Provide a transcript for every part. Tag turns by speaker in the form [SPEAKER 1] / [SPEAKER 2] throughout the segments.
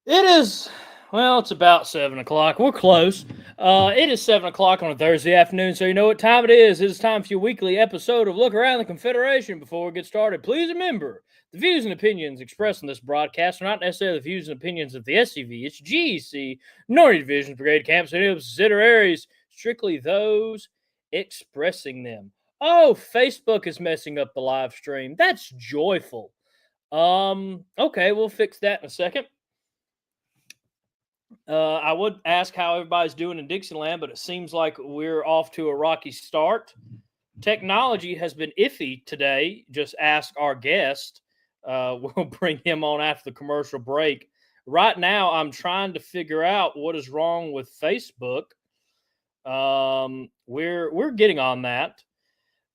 [SPEAKER 1] It is, well, it's about 7 o'clock. We're close. It is 7 o'clock on a Thursday afternoon, so you know what time it is. It is time for your weekly episode of Look Around the Confederation. Before we get started, please remember the views and opinions expressed in this broadcast are not necessarily the views and opinions of the SCV, it's GEC, Minority Divisions, Brigade Camps, and any subsidiaries, strictly those expressing them. Oh, Facebook is messing up the live stream. That's joyful. Okay, we'll fix that in a second. I would ask how everybody's doing in Dixieland, but it seems like we're off to a rocky start. Technology has been iffy today. Just ask our guest. We'll bring him on after the commercial break. Right now, I'm trying to figure out what is wrong with Facebook. We're getting on that.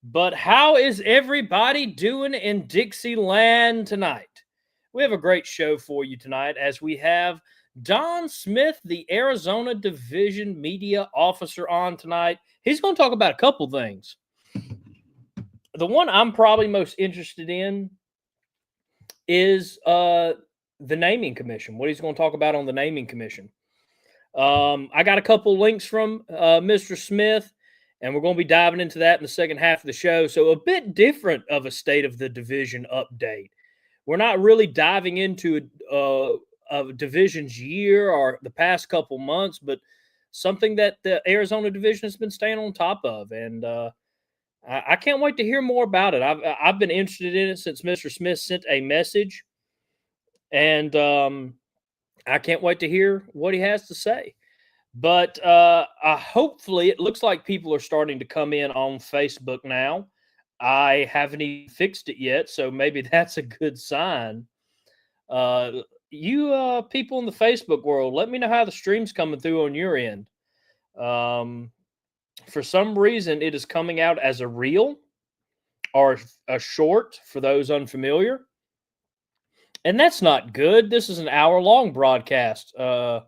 [SPEAKER 1] But how is everybody doing in Dixieland tonight? We have a great show for you tonight as we have Don Smith, the Arizona Division Media Officer, on tonight. He's going to talk about a couple things. The one I'm probably most interested in is the naming commission, what he's going to talk about on the naming commission. I got a couple links from Mr. Smith, and we're going to be diving into that in the second half of the show. So, a bit different of a state of the division update. We're not really diving into a division's year or the past couple months, but something that the Arizona division has been staying on top of. And I can't wait to hear more about it. I've been interested in it since Mr. Smith sent a message, and I can't wait to hear what he has to say. But hopefully, it looks like people are starting to come in on Facebook now. I haven't even fixed it yet, so maybe that's a good sign. You people in the Facebook world, let me know how the stream's coming through on your end. For some reason, it is coming out as a reel or a short for those unfamiliar. And that's not good. This is an hour-long broadcast. A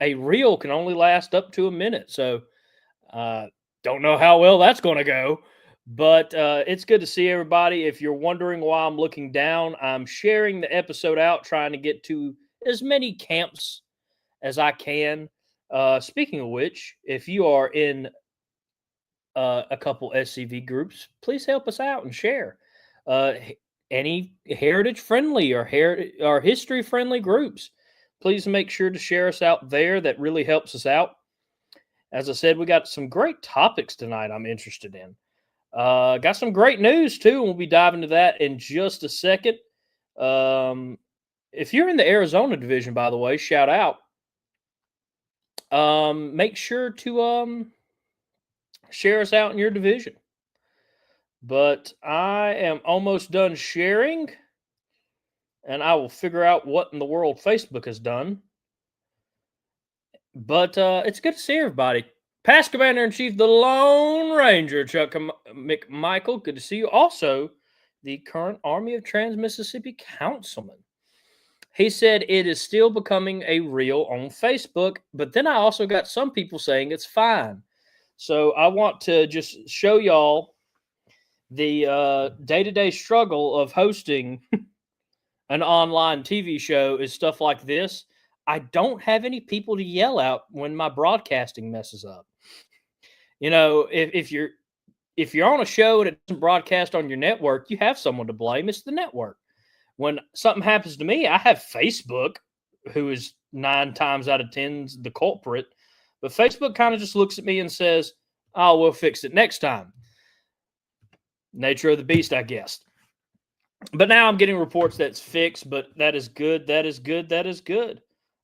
[SPEAKER 1] a reel can only last up to a minute. So don't know how well that's going to go. But it's good to see everybody. If you're wondering why I'm looking down, I'm sharing the episode out, trying to get to as many camps as I can. Speaking of which, if you are in a couple SCV groups, please help us out and share. Any heritage friendly or history friendly groups, please make sure to share us out there. That really helps us out. As I said, we got some great topics tonight I'm interested in. Got some great news too, and we'll be diving into that in just a second. If you're in the Arizona division, by the way, shout out. Make sure to share us out in your division. But I am almost done sharing, and I will figure out what in the world Facebook has done. But it's good to see everybody. Past Commander in Chief, the Lone Ranger, Chuck McMichael. Good to see you. Also, the current Army of Trans Mississippi Councilman. He said it is still becoming a reel on Facebook, but then I also got some people saying it's fine. So I want to just show y'all the day-to-day struggle of hosting an online TV show is stuff like this. I don't have any people to yell out when my broadcasting messes up. You know, if you're on a show and it doesn't broadcast on your network, you have someone to blame. It's the network. When something happens to me, I have Facebook, who is 9 times out of 10 the culprit. But Facebook kind of just looks at me and says, "Oh, we'll fix it next time." Nature of the beast, I guess. But now I'm getting reports that's fixed, but that is good. That is good. That is good.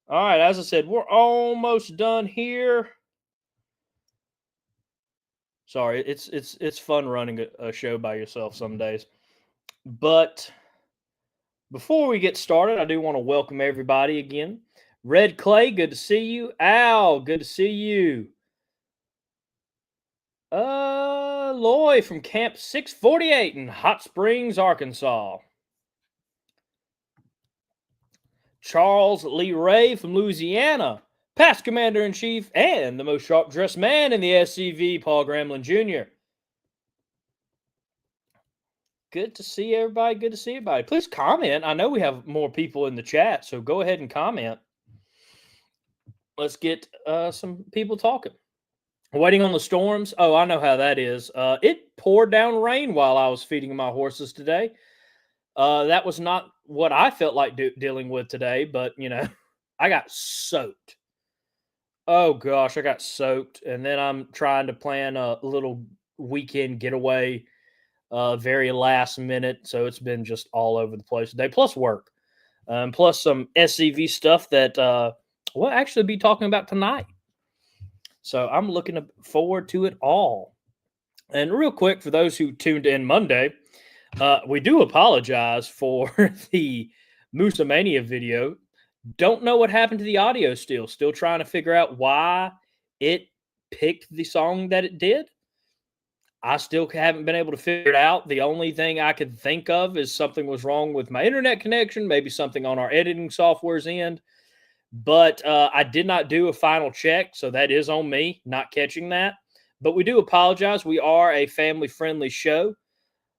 [SPEAKER 1] All right, as I said, we're almost done here. Sorry, it's fun running a show by yourself some days. But before we get started, I do want to welcome everybody again. Red Clay, good to see you. Al, good to see you. Loy from Camp 648 in Hot Springs, Arkansas. Charles Lee Ray from Louisiana, past Commander in Chief and the most sharp dressed man in the SCV, Paul Gramlin Jr. Good to see everybody. Good to see everybody. Please comment. I know we have more people in the chat, so go ahead and comment. Let's get some people talking. Waiting on the storms. Oh, I know how that is. It poured down rain while I was feeding my horses today. That was not what I felt like dealing with today, but I got soaked. Oh gosh, I got soaked, and then I'm trying to plan a little weekend getaway, very last minute. So it's been just all over the place today, plus work, plus some SCV stuff that we'll actually be talking about tonight. So I'm looking forward to it all. And real quick, for those who tuned in Monday, we do apologize for the Musa Mania video. Don't know what happened to the audio still. Still trying to figure out why it picked the song that it did. I still haven't been able to figure it out. The only thing I could think of is something was wrong with my internet connection, maybe something on our editing software's end. But I did not do a final check, so that is on me not catching that. But we do apologize. We are a family-friendly show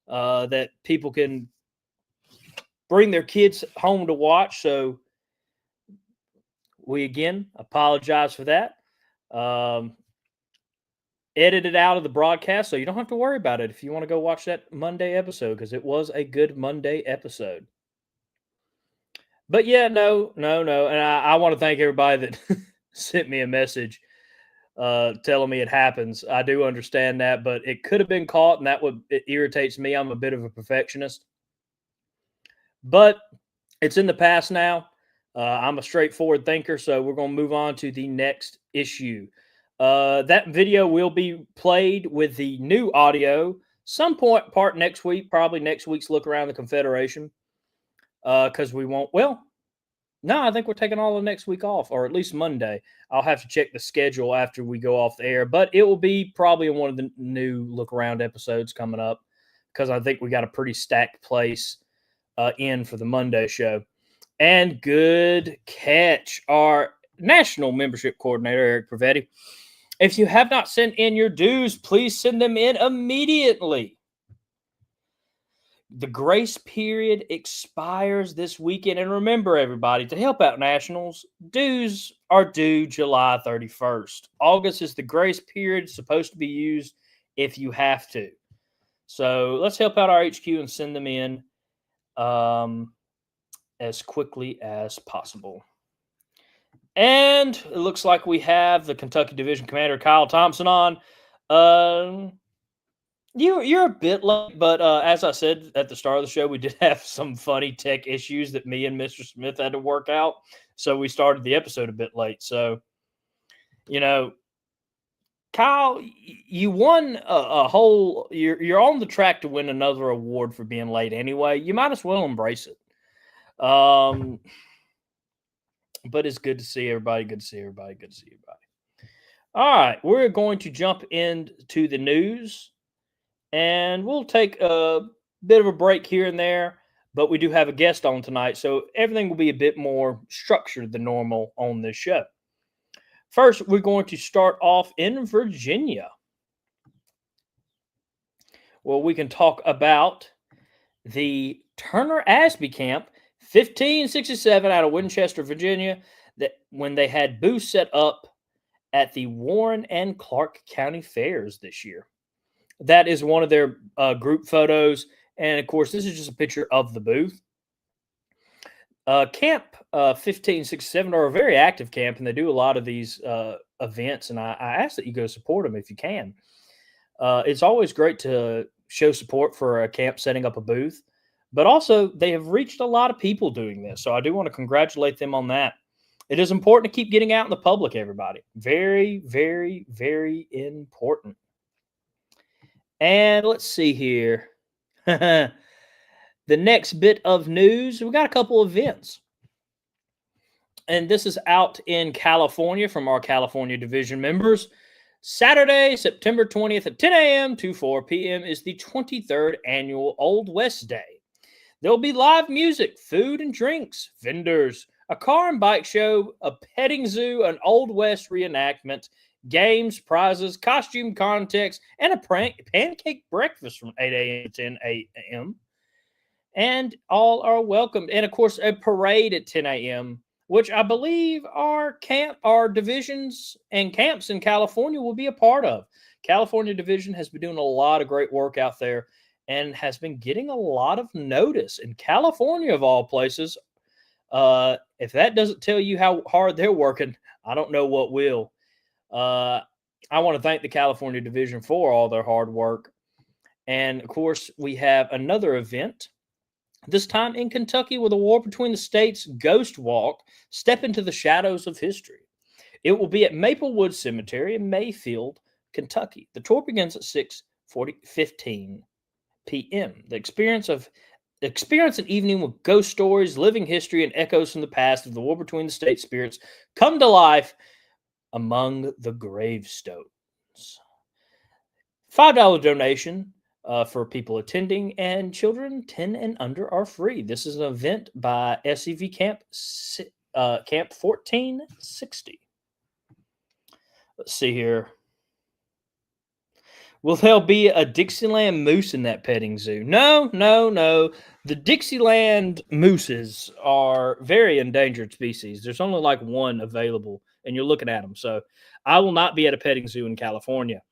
[SPEAKER 1] that people can bring their kids home to watch. So we, again, apologize for that. Edited out of the broadcast, so you don't have to worry about it if you want to go watch that Monday episode, because it was a good Monday episode. But yeah, no. And I want to thank everybody that sent me a message telling me it happens. I do understand that, but it could have been caught, and it irritates me. I'm a bit of a perfectionist. But it's in the past now. I'm a straightforward thinker, so we're going to move on to the next issue. That video will be played with the new audio some part next week, probably next week's Look Around the Confederation. Because we won't. Well, no, I think we're taking all of next week off, or at least Monday. I'll have to check the schedule after we go off the air, but it will be probably in one of the new Look Around episodes coming up, because I think we got a pretty stacked place in for the Monday show. And good catch, our national membership coordinator, Eric Pravetti. If you have not sent in your dues, please send them in immediately. The grace period expires this weekend. And remember, everybody, to help out Nationals, dues are due July 31st. August is the grace period, supposed to be used if you have to. So let's help out our HQ and send them in as quickly as possible. And it looks like we have the Kentucky Division Commander, Kyle Thompson, on. You're a bit late, but as I said at the start of the show, we did have some funny tech issues that me and Mr. Smith had to work out. So we started the episode a bit late. So, Kyle, you won a whole. You're on the track to win another award for being late anyway. You might as well embrace it. But it's good to see everybody. Good to see everybody. Good to see everybody. All right, we're going to jump into the news. And we'll take a bit of a break here and there, but we do have a guest on tonight, so everything will be a bit more structured than normal on this show. First, we're going to start off in Virginia. Well, we can talk about the Turner Asby Camp, 1567 out of Winchester, Virginia, that when they had booths set up at the Warren and Clark County Fairs this year. That is one of their group photos. And, of course, this is just a picture of the booth. Camp 1567 are a very active camp, and they do a lot of these events. And I ask that you go support them if you can. It's always great to show support for a camp setting up a booth. But also, they have reached a lot of people doing this. So I do want to congratulate them on that. It is important to keep getting out in the public, everybody. Very, very, very important. And let's see here. The next bit of news, we got a couple of events. And this is out in California from our California Division members. Saturday, September 20th at 10 a.m. to 4 p.m. is the 23rd annual Old West Day. There will be live music, food and drinks, vendors, a car and bike show, a petting zoo, an Old West reenactment, games, prizes, costume contests, and a pancake breakfast from 8 a.m. to 10 a.m. and all are welcomed. And of course, a parade at 10 a.m., which I believe our divisions and camps in California will be a part of. California division has been doing a lot of great work out there and has been getting a lot of notice in California, of all places. If that doesn't tell you how hard they're working, I don't know what will. Uh, I want to thank the California division for all their hard work. And of course, we have another event, this time in Kentucky, with a War Between the States Ghost Walk, Step into the Shadows of History. It will be at Maplewood Cemetery in Mayfield, Kentucky. The tour begins at 6:15 p.m. Experience an evening with ghost stories, living history, and echoes from the past of the War Between the States spirits come to life among the gravestones. $5 donation for people attending, and children 10 and under are free. This is an event by SEV Camp 1460. Let's see here. Will there be a Dixieland moose in that petting zoo? No, no, no. The Dixieland mooses are very endangered species. There's only like one available, and you're looking at them. So I will not be at a petting zoo in California.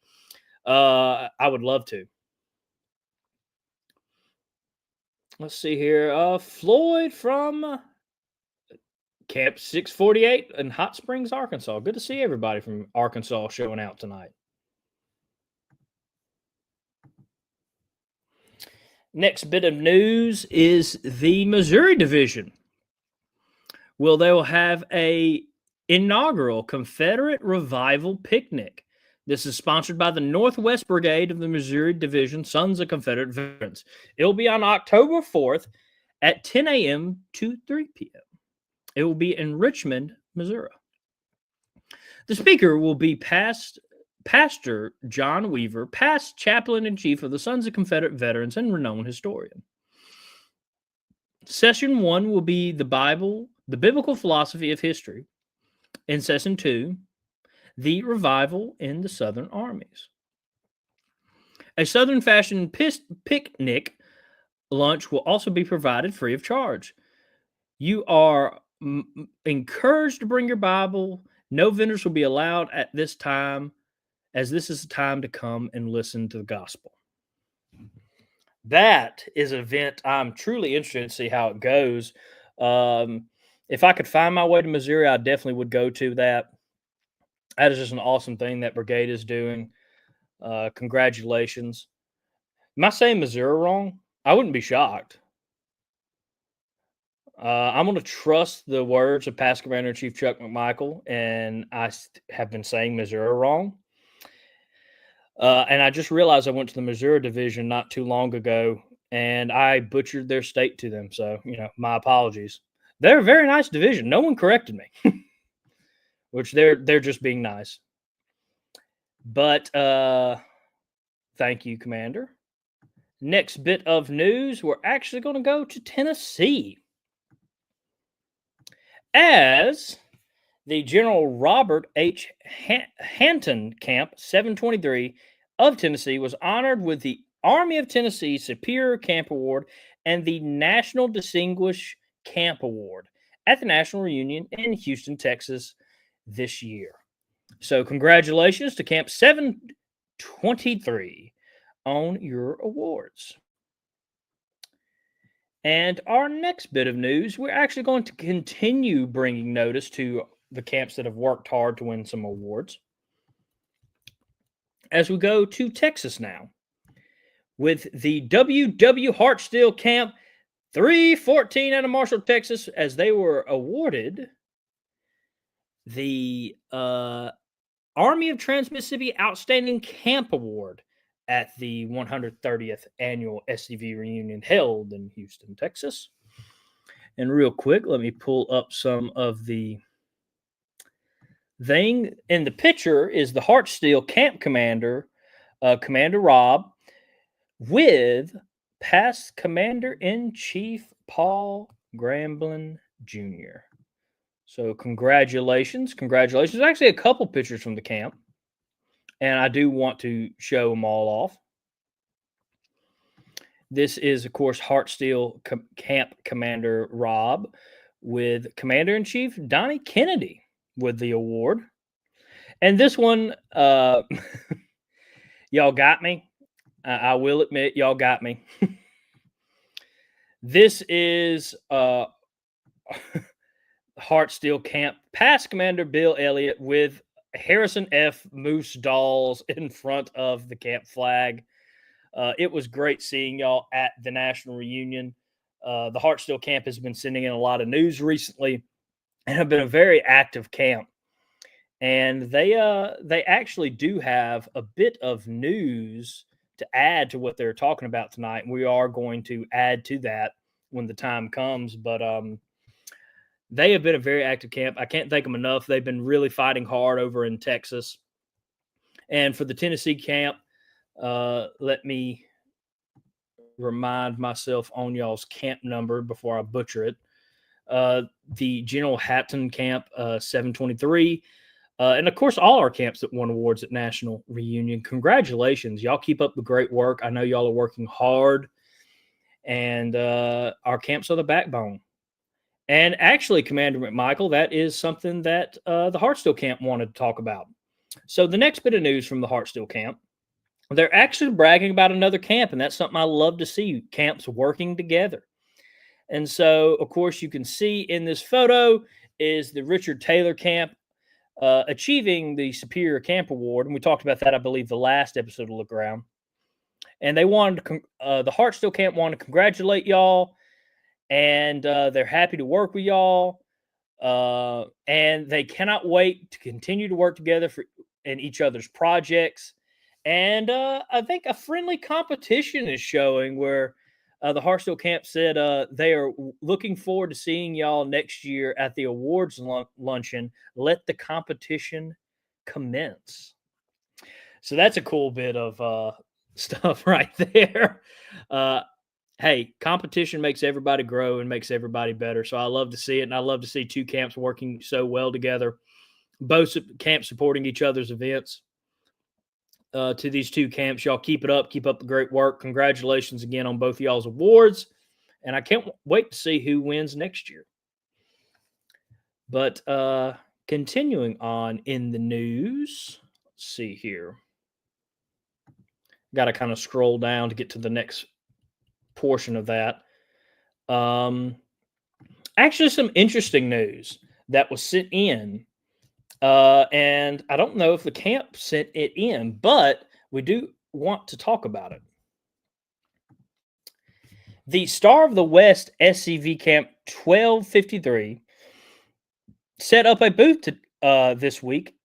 [SPEAKER 1] I would love to. Let's see here. Floyd from Camp 648 in Hot Springs, Arkansas. Good to see everybody from Arkansas showing out tonight. Next bit of news is the Missouri Division. Well, they will have a inaugural Confederate Revival Picnic. This is sponsored by the Northwest Brigade of the Missouri Division, Sons of Confederate Veterans. It will be on October 4th at 10 a.m. to 3 p.m. It will be in Richmond, Missouri. The speaker will be Pastor John Weaver, past chaplain-in-chief of the Sons of Confederate Veterans and renowned historian. Session 1 will be the biblical philosophy of history. In Session 2, the revival in the Southern armies. A Southern fashion picnic lunch will also be provided free of charge. You are encouraged to bring your Bible. No vendors will be allowed at this time, as this is the time to come and listen to the gospel. That is an event I'm truly interested to see how it goes. If I could find my way to Missouri, I definitely would go to that. That is just an awesome thing that brigade is doing. Congratulations. Am I saying Missouri wrong? I wouldn't be shocked. I'm going to trust the words of Past Commander-in-Chief Chuck McMichael, and I have been saying Missouri wrong. And I just realized I went to the Missouri Division not too long ago, and I butchered their state to them. So, my apologies. They're a very nice division. No one corrected me, which they're just being nice. But thank you, Commander. Next bit of news, we're actually going to go to Tennessee. As the General Robert H. Hanton Camp 723 of Tennessee was honored with the Army of Tennessee Superior Camp Award and the National Distinguished Camp Award at the National Reunion in Houston, Texas this year. So congratulations to Camp 723 on your awards. And our next bit of news, we're actually going to continue bringing notice to the camps that have worked hard to win some awards. As we go to Texas now, with the W.W. Hartsteel Camp 314 out of Marshall, Texas, as they were awarded the Army of Trans-Mississippi Outstanding Camp Award at the 130th Annual SCV Reunion held in Houston, Texas. And real quick, let me pull up some of the thing. In the picture is the Hartsteel Camp Commander, Commander Rob, with past Commander-in-Chief Paul Gramblin Jr. So congratulations. There's actually a couple pictures from the camp, and I do want to show them all off. This is, of course, Hartsteel Camp Commander Rob with Commander-in-Chief Donnie Kennedy with the award. And this one, y'all got me. I will admit, y'all got me. This is Hartsteel Camp past Commander Bill Elliott with Harrison F. Moose dolls in front of the camp flag. It was great seeing y'all at the national reunion. The Hartsteel camp has been sending in a lot of news recently and have been a very active camp. And they actually do have a bit of news to add to what they're talking about tonight. And we are going to add to that when the time comes. But they have been a very active camp. I can't thank them enough. They've been really fighting hard over in Texas. And for the Tennessee camp, let me remind myself on y'all's camp number before I butcher it. The General Hatton camp, 723. And of course, all our camps that won awards at National Reunion. Congratulations. Y'all keep up the great work. I know y'all are working hard. And our camps are the backbone. And actually, Commander McMichael, that is something that the Hartsteel camp wanted to talk about. So the next bit of news from the Hartsteel camp, they're actually bragging about another camp, and that's something I love to see, camps working together. And so, of course, you can see in this photo is the Richard Taylor camp achieving the Superior Camp Award. And we talked about that, I believe, the last episode of Look Around. And they wanted to, the Hartsteel camp wanted to congratulate y'all. And they're happy to work with y'all. And they cannot wait to continue to work together in each other's projects. And I think a friendly competition is showing where the Hartsteel camp said they are looking forward to seeing y'all next year at the awards luncheon. Let the competition commence. So that's a cool bit of stuff right there. Hey, competition makes everybody grow and makes everybody better. So I love to see it. And I love to see two camps working so well together, both camps supporting each other's events. To these two camps, y'all keep it up. Keep up the great work. Congratulations again on both of y'all's awards. And I can't wait to see who wins next year. But continuing on in the news, let's see here. Got to kind of scroll down to get to the next portion of that. Actually, some interesting news that was sent in. And I don't know if the camp sent it in, but we do want to talk about it. The Star of the West SCV Camp 1253 set up a booth this week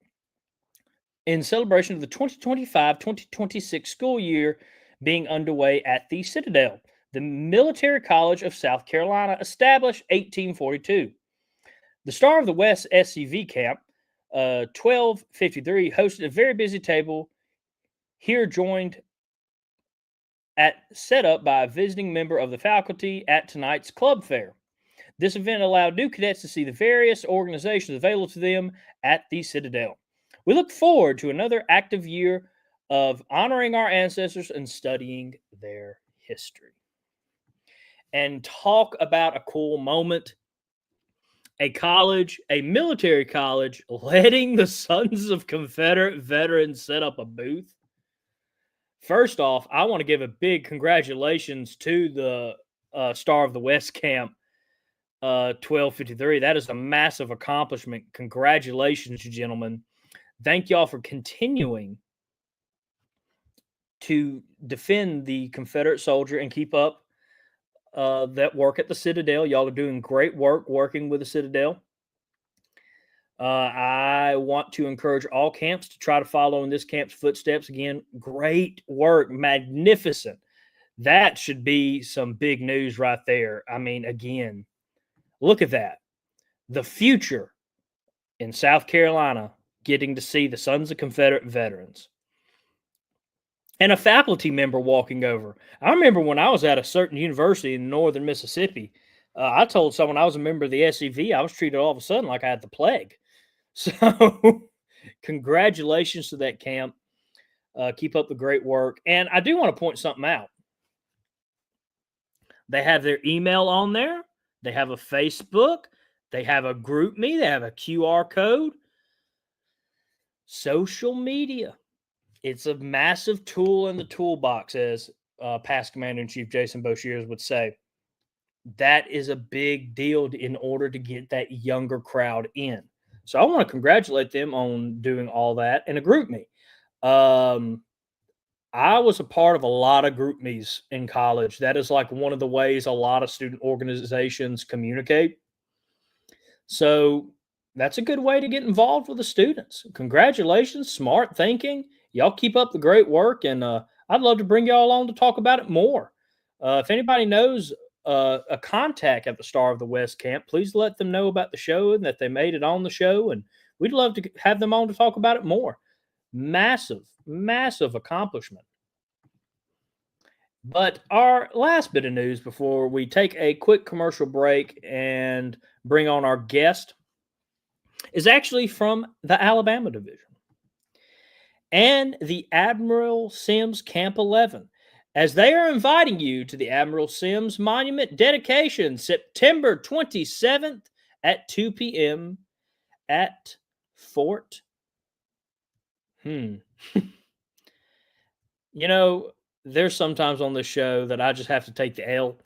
[SPEAKER 1] in celebration of the 2025-2026 school year being underway at the Citadel, the Military College of South Carolina, established 1842. The Star of the West SCV Camp 1253 hosted a very busy table here, joined set up by a visiting member of the faculty at tonight's club fair. This event allowed new cadets to see the various organizations available to them at the Citadel. We look forward to another active year of honoring our ancestors and studying their history. And talk about a cool moment. A college, a military college, letting the Sons of Confederate Veterans set up a booth. First off, I want to give a big congratulations to the Star of the West Camp 1253. That is a massive accomplishment. Congratulations, gentlemen. Thank y'all for continuing to defend the Confederate soldier and keep up that work at the Citadel. Y'all are doing great work working with the Citadel. I want to encourage all camps to try to follow in this camp's footsteps. Again, great work, magnificent. That should be some big news right there. I mean, again, look at that. The future in South Carolina getting to see the Sons of Confederate Veterans. And a faculty member walking over. I remember when I was at a certain university in northern Mississippi, I told someone I was a member of the SCV. I was treated all of a sudden like I had the plague. So congratulations to that camp. Keep up the great work. And I do want to point something out. They have their email on there. They have a Facebook. They have a group me. They have a QR code. Social media. It's a massive tool in the toolbox, as past Commander-in-Chief Jason Boshiers would say. That is a big deal in order to get that younger crowd in. So I want to congratulate them on doing all that in a group me. I was a part of a lot of group me's in college. That is like one of the ways a lot of student organizations communicate. So that's a good way to get involved with the students. Congratulations, smart thinking. Y'all keep up the great work, and I'd love to bring y'all on to talk about it more. If anybody knows a contact at the Star of the West camp, please let them know about the show and that they made it on the show, and we'd love to have them on to talk about it more. Massive, massive accomplishment. But our last bit of news before we take a quick commercial break and bring on our guest is actually from the Alabama division and the Admiral Sims Camp 11, as they are inviting you to the Admiral Sims Monument dedication September 27th at 2 p.m. at Fort. You know, there's sometimes on this show that I just have to take the L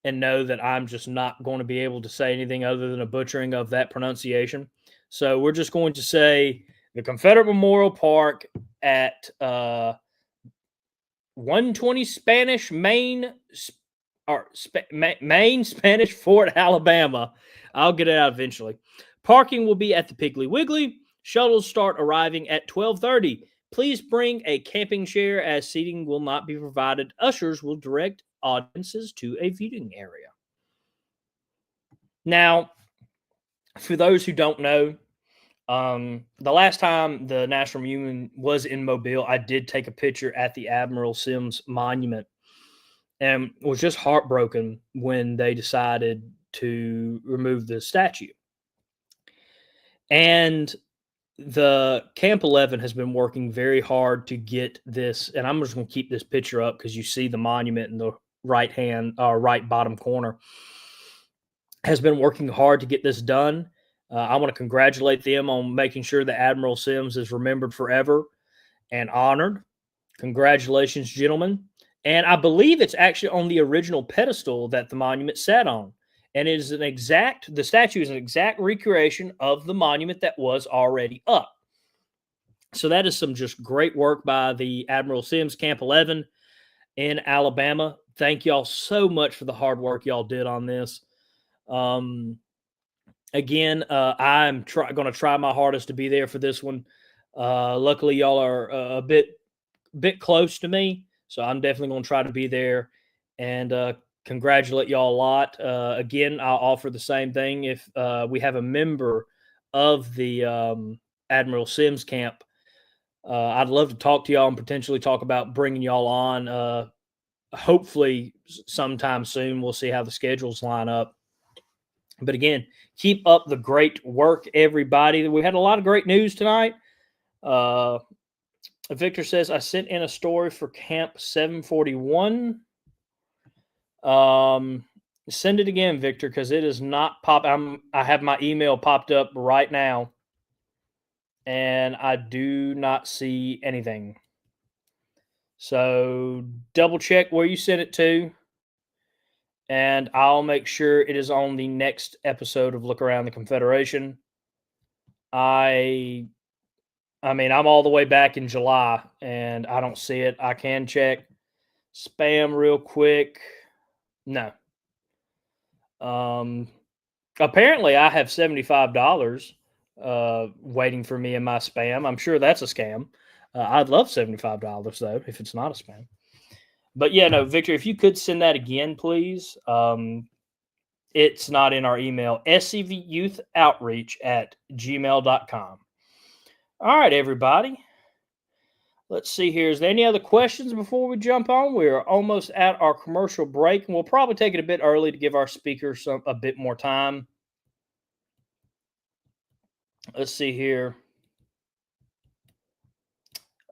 [SPEAKER 1] and know that I'm just not going to be able to say anything other than a butchering of that pronunciation. So we're just going to say the Confederate Memorial Park at 120 Spanish Main Spanish Fort, Alabama. I'll get it out eventually. Parking will be at the Piggly Wiggly. Shuttles start arriving at 12:30. Please bring a camping chair as seating will not be provided. Ushers will direct audiences to a viewing area. Now, for those who don't know, the last time the National Reunion was in Mobile, I did take a picture at the Admiral Sims Monument and was just heartbroken when they decided to remove the statue. And the Camp 11 has been working very hard to get this, and I'm just going to keep this picture up because you see the monument in the right bottom corner, has been working hard to get this done. I want to congratulate them on making sure that Admiral Sims is remembered forever and honored. Congratulations, gentlemen. And I believe it's actually on the original pedestal that the monument sat on. And it is the statue is an exact recreation of the monument that was already up. So that is some just great work by the Admiral Sims Camp 11 in Alabama. Thank y'all so much for the hard work y'all did on this. Again, I'm going to try my hardest to be there for this one. Luckily, y'all are a bit close to me, so I'm definitely going to try to be there and congratulate y'all a lot. Again, I'll offer the same thing if we have a member of the Admiral Sims camp. I'd love to talk to y'all and potentially talk about bringing y'all on. Hopefully, sometime soon. We'll see how the schedules line up. But again, keep up the great work, everybody. We had a lot of great news tonight. Victor says, I sent in a story for Camp 741. Send it again, Victor, because it is not I have my email popped up right now, and I do not see anything. So double check where you sent it to, and I'll make sure it is on the next episode of Look Around the Confederation. I mean, I'm all the way back in July, and I don't see it. I can check spam real quick. No. Apparently, I have $75 waiting for me in my spam. I'm sure that's a scam. I'd love $75, though, if it's not a spam. But yeah, no, Victor, if you could send that again, please. It's not in our email, scyouthoutreach@gmail.com. All right, everybody. Let's see here. Is there any other questions before we jump on? We're almost at our commercial break, and we'll probably take it a bit early to give our speakers a bit more time. Let's see here.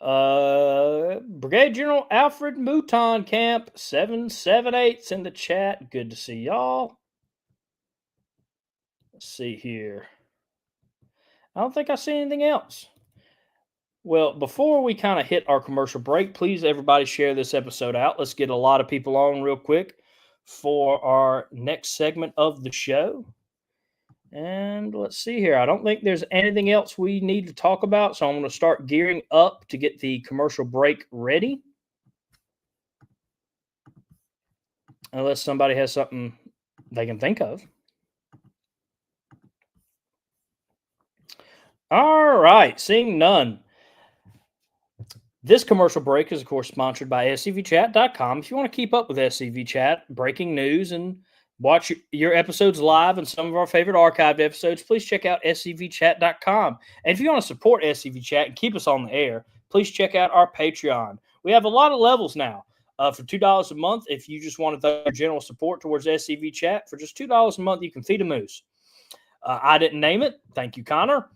[SPEAKER 1] Brigadier General Alfred Mouton Camp 778's in the chat. Good to see y'all. Let's see here. I don't think I see anything else. Well, before we kind of hit our commercial break, please everybody share this episode out. Let's get a lot of people on real quick for our next segment of the show. And let's see here. I don't think there's anything else we need to talk about, so I'm going to start gearing up to get the commercial break ready. Unless somebody has something they can think of. All right, seeing none. This commercial break is, of course, sponsored by scvchat.com. If you want to keep up with SCV Chat, breaking news, and watch your episodes live and some of our favorite archived episodes, please check out scvchat.com. And if you want to support SCV Chat and keep us on the air, please check out our Patreon. We have a lot of levels now. For $2 a month, if you just want to throw your general support towards SCV Chat, for just $2 a month, you can feed a moose. I didn't name it. Thank you, Connor.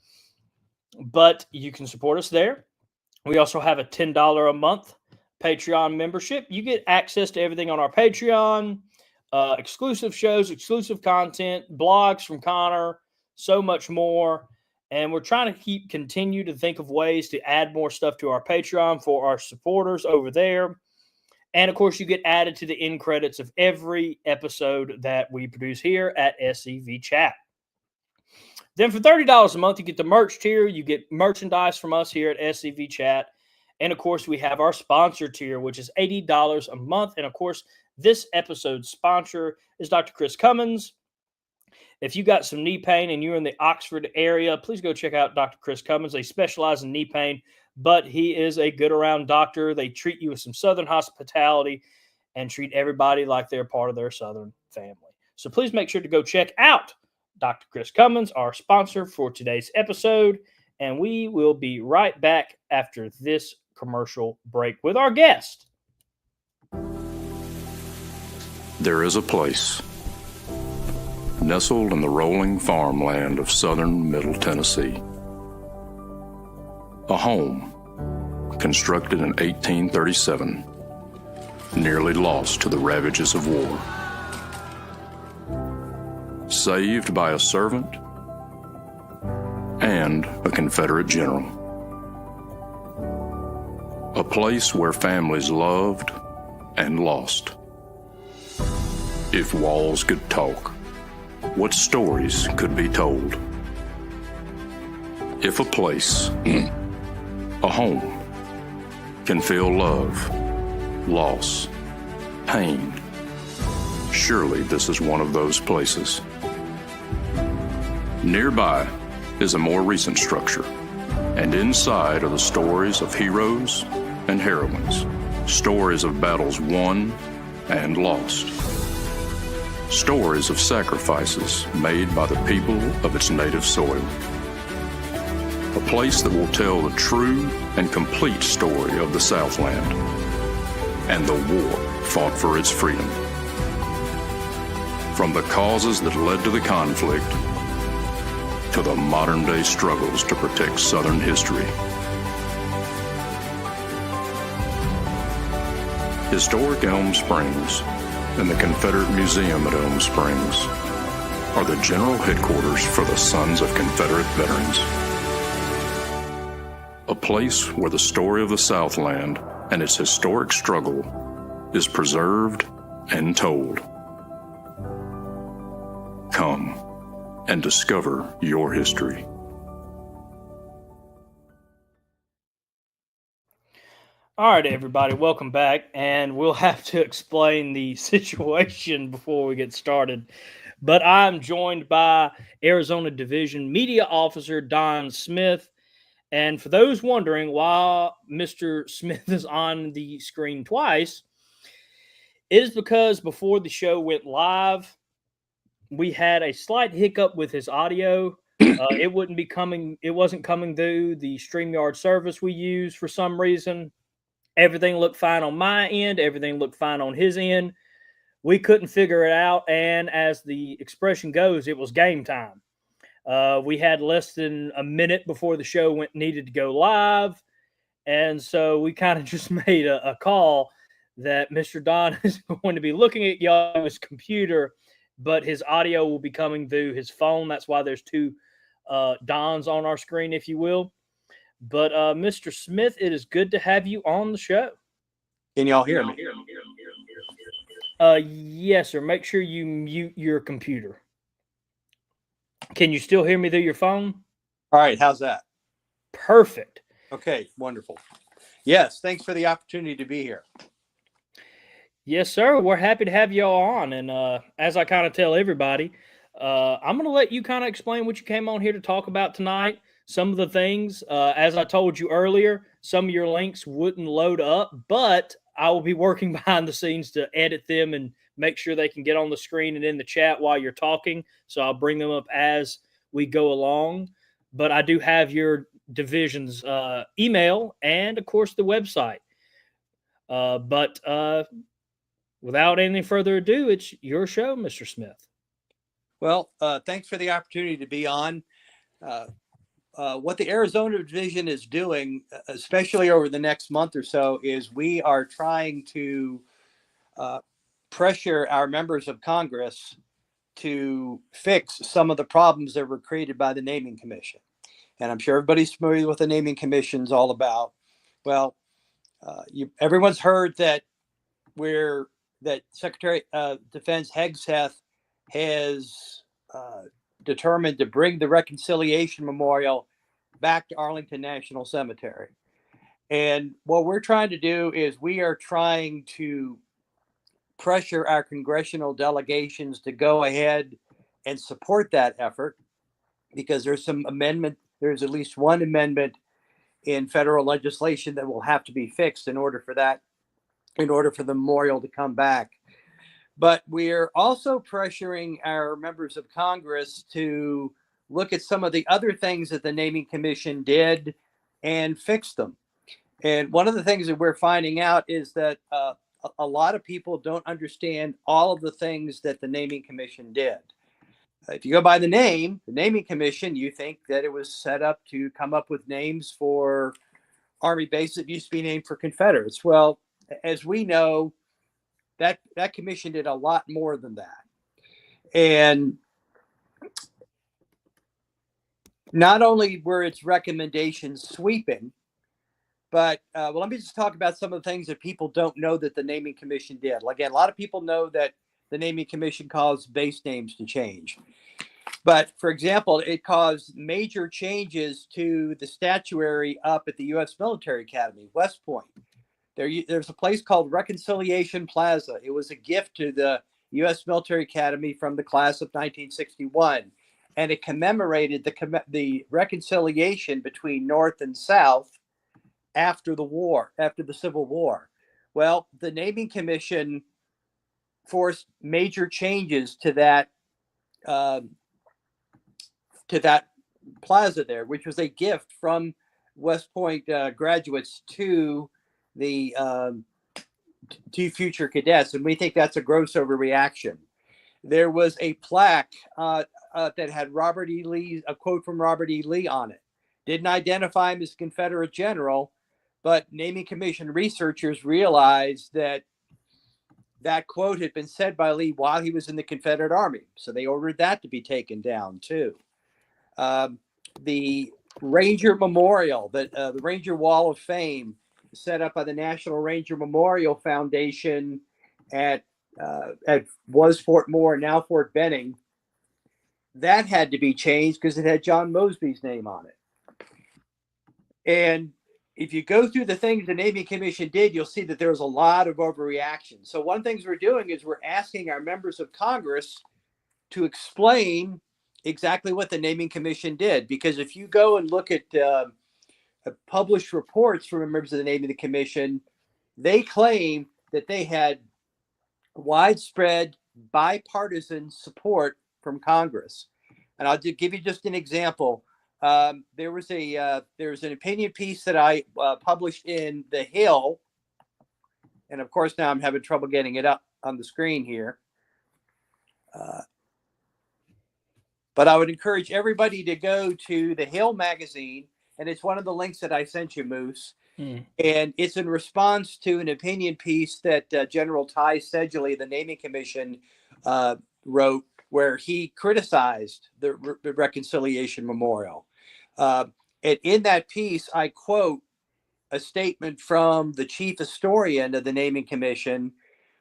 [SPEAKER 1] But you can support us there. We also have a $10 a month Patreon membership. You get access to everything on our Patreon, exclusive shows, exclusive content, blogs from Connor, so much more. And we're trying to continue to think of ways to add more stuff to our Patreon for our supporters over there. And, of course, you get added to the end credits of every episode that we produce here at SCV Chat. Then for $30 a month, you get the merch tier. You get merchandise from us here at SCV Chat. And, of course, we have our sponsor tier, which is $80 a month. And, of course, this episode's sponsor is Dr. Chris Cummins. If you got some knee pain and you're in the Oxford area, please go check out Dr. Chris Cummins. They specialize in knee pain, but he is a good-around doctor. They treat you with some Southern hospitality and treat everybody like they're part of their Southern family. So please make sure to go check out Dr. Chris Cummins, our sponsor for today's episode, and we will be right back after this commercial break with our guest.
[SPEAKER 2] There is a place nestled in the rolling farmland of southern Middle Tennessee. A home constructed in 1837, nearly lost to the ravages of war. Saved by a servant and a Confederate general. A place where families loved and lost. If walls could talk, what stories could be told? If a place, a home, can feel love, loss, pain, surely this is one of those places. Nearby is a more recent structure, and inside are the stories of heroes and heroines, stories of battles won and lost, stories of sacrifices made by the people of its native soil. A place that will tell the true and complete story of the Southland and the war fought for its freedom. From the causes that led to the conflict to the modern-day struggles to protect Southern history. Historic Elm Springs and the Confederate Museum at Elm Springs are the general headquarters for the Sons of Confederate Veterans. A place where the story of the Southland and its historic struggle is preserved and told. Come and discover your history.
[SPEAKER 1] All right, everybody, welcome back. And we'll have to explain the situation before we get started. But I'm joined by Arizona Division Media Officer Don Smith. And for those wondering why Mr. Smith is on the screen twice, it is because before the show went live, we had a slight hiccup with his audio. It wasn't coming through the StreamYard service we use for some reason. Everything looked fine on my end. Everything looked fine on his end. We couldn't figure it out. And as the expression goes, it was game time. We had less than a minute before the show needed to go live. And so we kind of just made a call that Mr. Don is going to be looking at y'all on his computer, but his audio will be coming through his phone. That's why there's two Dons on our screen, if you will. But Mr. Smith, it is good to have you on the show.
[SPEAKER 3] Can y'all hear me?
[SPEAKER 1] Yes, sir. Make sure you mute your computer. Can you still hear me through your phone?
[SPEAKER 3] All right. How's that?
[SPEAKER 1] Perfect.
[SPEAKER 3] Okay. Wonderful. Yes. Thanks for the opportunity to be here.
[SPEAKER 1] Yes, sir. We're happy to have y'all on. And as I kind of tell everybody, I'm going to let you kind of explain what you came on here to talk about tonight. Some of the things, as I told you earlier, some of your links wouldn't load up, but I will be working behind the scenes to edit them and make sure they can get on the screen and in the chat while you're talking. So I'll bring them up as we go along. But I do have your division's email and, of course, the website. But without any further ado, it's your show, Mr. Smith.
[SPEAKER 3] Well, thanks for the opportunity to be on. What the Arizona division is doing, especially over the next month or so, is we are trying to pressure our members of Congress to fix some of the problems that were created by the Naming Commission. And I'm sure everybody's familiar with what the Naming Commission is all about. Well, everyone's heard that Secretary of Defense Hegseth has determined to bring the Reconciliation Memorial back to Arlington National Cemetery. And what we're trying to do is we are trying to pressure our congressional delegations to go ahead and support that effort, because there's at least one amendment in federal legislation that will have to be fixed in order for the memorial to come back. But we're also pressuring our members of Congress to look at some of the other things that the Naming Commission did and fix them. And one of the things that we're finding out is that a lot of people don't understand all of the things that the Naming Commission did. If you go by the Naming Commission, you think that it was set up to come up with names for Army bases that used to be named for Confederates. Well, as we know, that commission did a lot more than that. And not only were its recommendations sweeping, but let me just talk about some of the things that people don't know that the Naming Commission did. Again, a lot of people know that the Naming Commission caused base names to change. But for example, it caused major changes to the statuary up at the U.S. Military Academy, West Point. There's a place called Reconciliation Plaza. It was a gift to the U.S. Military Academy from the class of 1961. And it commemorated the reconciliation between North and South after the Civil War. Well, the Naming Commission forced major changes to that plaza there, which was a gift from West Point graduates to the to future cadets, and we think that's a gross overreaction. There was a plaque that had a quote from Robert E. Lee on it. Didn't identify him as a Confederate general, but Naming Commission researchers realized that quote had been said by Lee while he was in the Confederate Army, so they ordered that to be taken down too. The Ranger Memorial, the Ranger Wall of Fame, set up by the National Ranger Memorial Foundation at was Fort Moore, now Fort Benning. That had to be changed because it had John Mosby's name on it. And if you go through the things the Naming Commission did, you'll see that there was a lot of overreaction. So one of the things we're doing is we're asking our members of Congress to explain exactly what the Naming Commission did. Because if you go and look at published reports from members of the Naming Commission, they claim that they had widespread bipartisan support from Congress. And I'll give you just an example. There was an opinion piece that I published in The Hill, and of course now I'm having trouble getting it up on the screen here. But I would encourage everybody to go to The Hill magazine, and it's one of the links that I sent you, Moose. And it's in response to an opinion piece that General Ty Sedgley, the Naming Commission, wrote, where he criticized the Reconciliation Memorial. And in that piece, I quote a statement from the chief historian of the Naming Commission,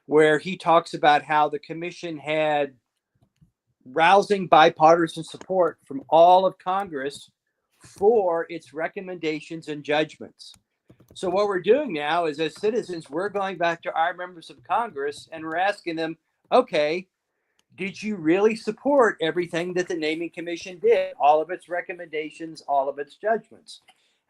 [SPEAKER 3] where he talks about how the commission had rousing bipartisan support from all of Congress for its recommendations and judgments. So what we're doing now is, as citizens, we're going back to our members of Congress and we're asking them, okay, did you really support everything that the Naming Commission did? All of its recommendations, all of its judgments.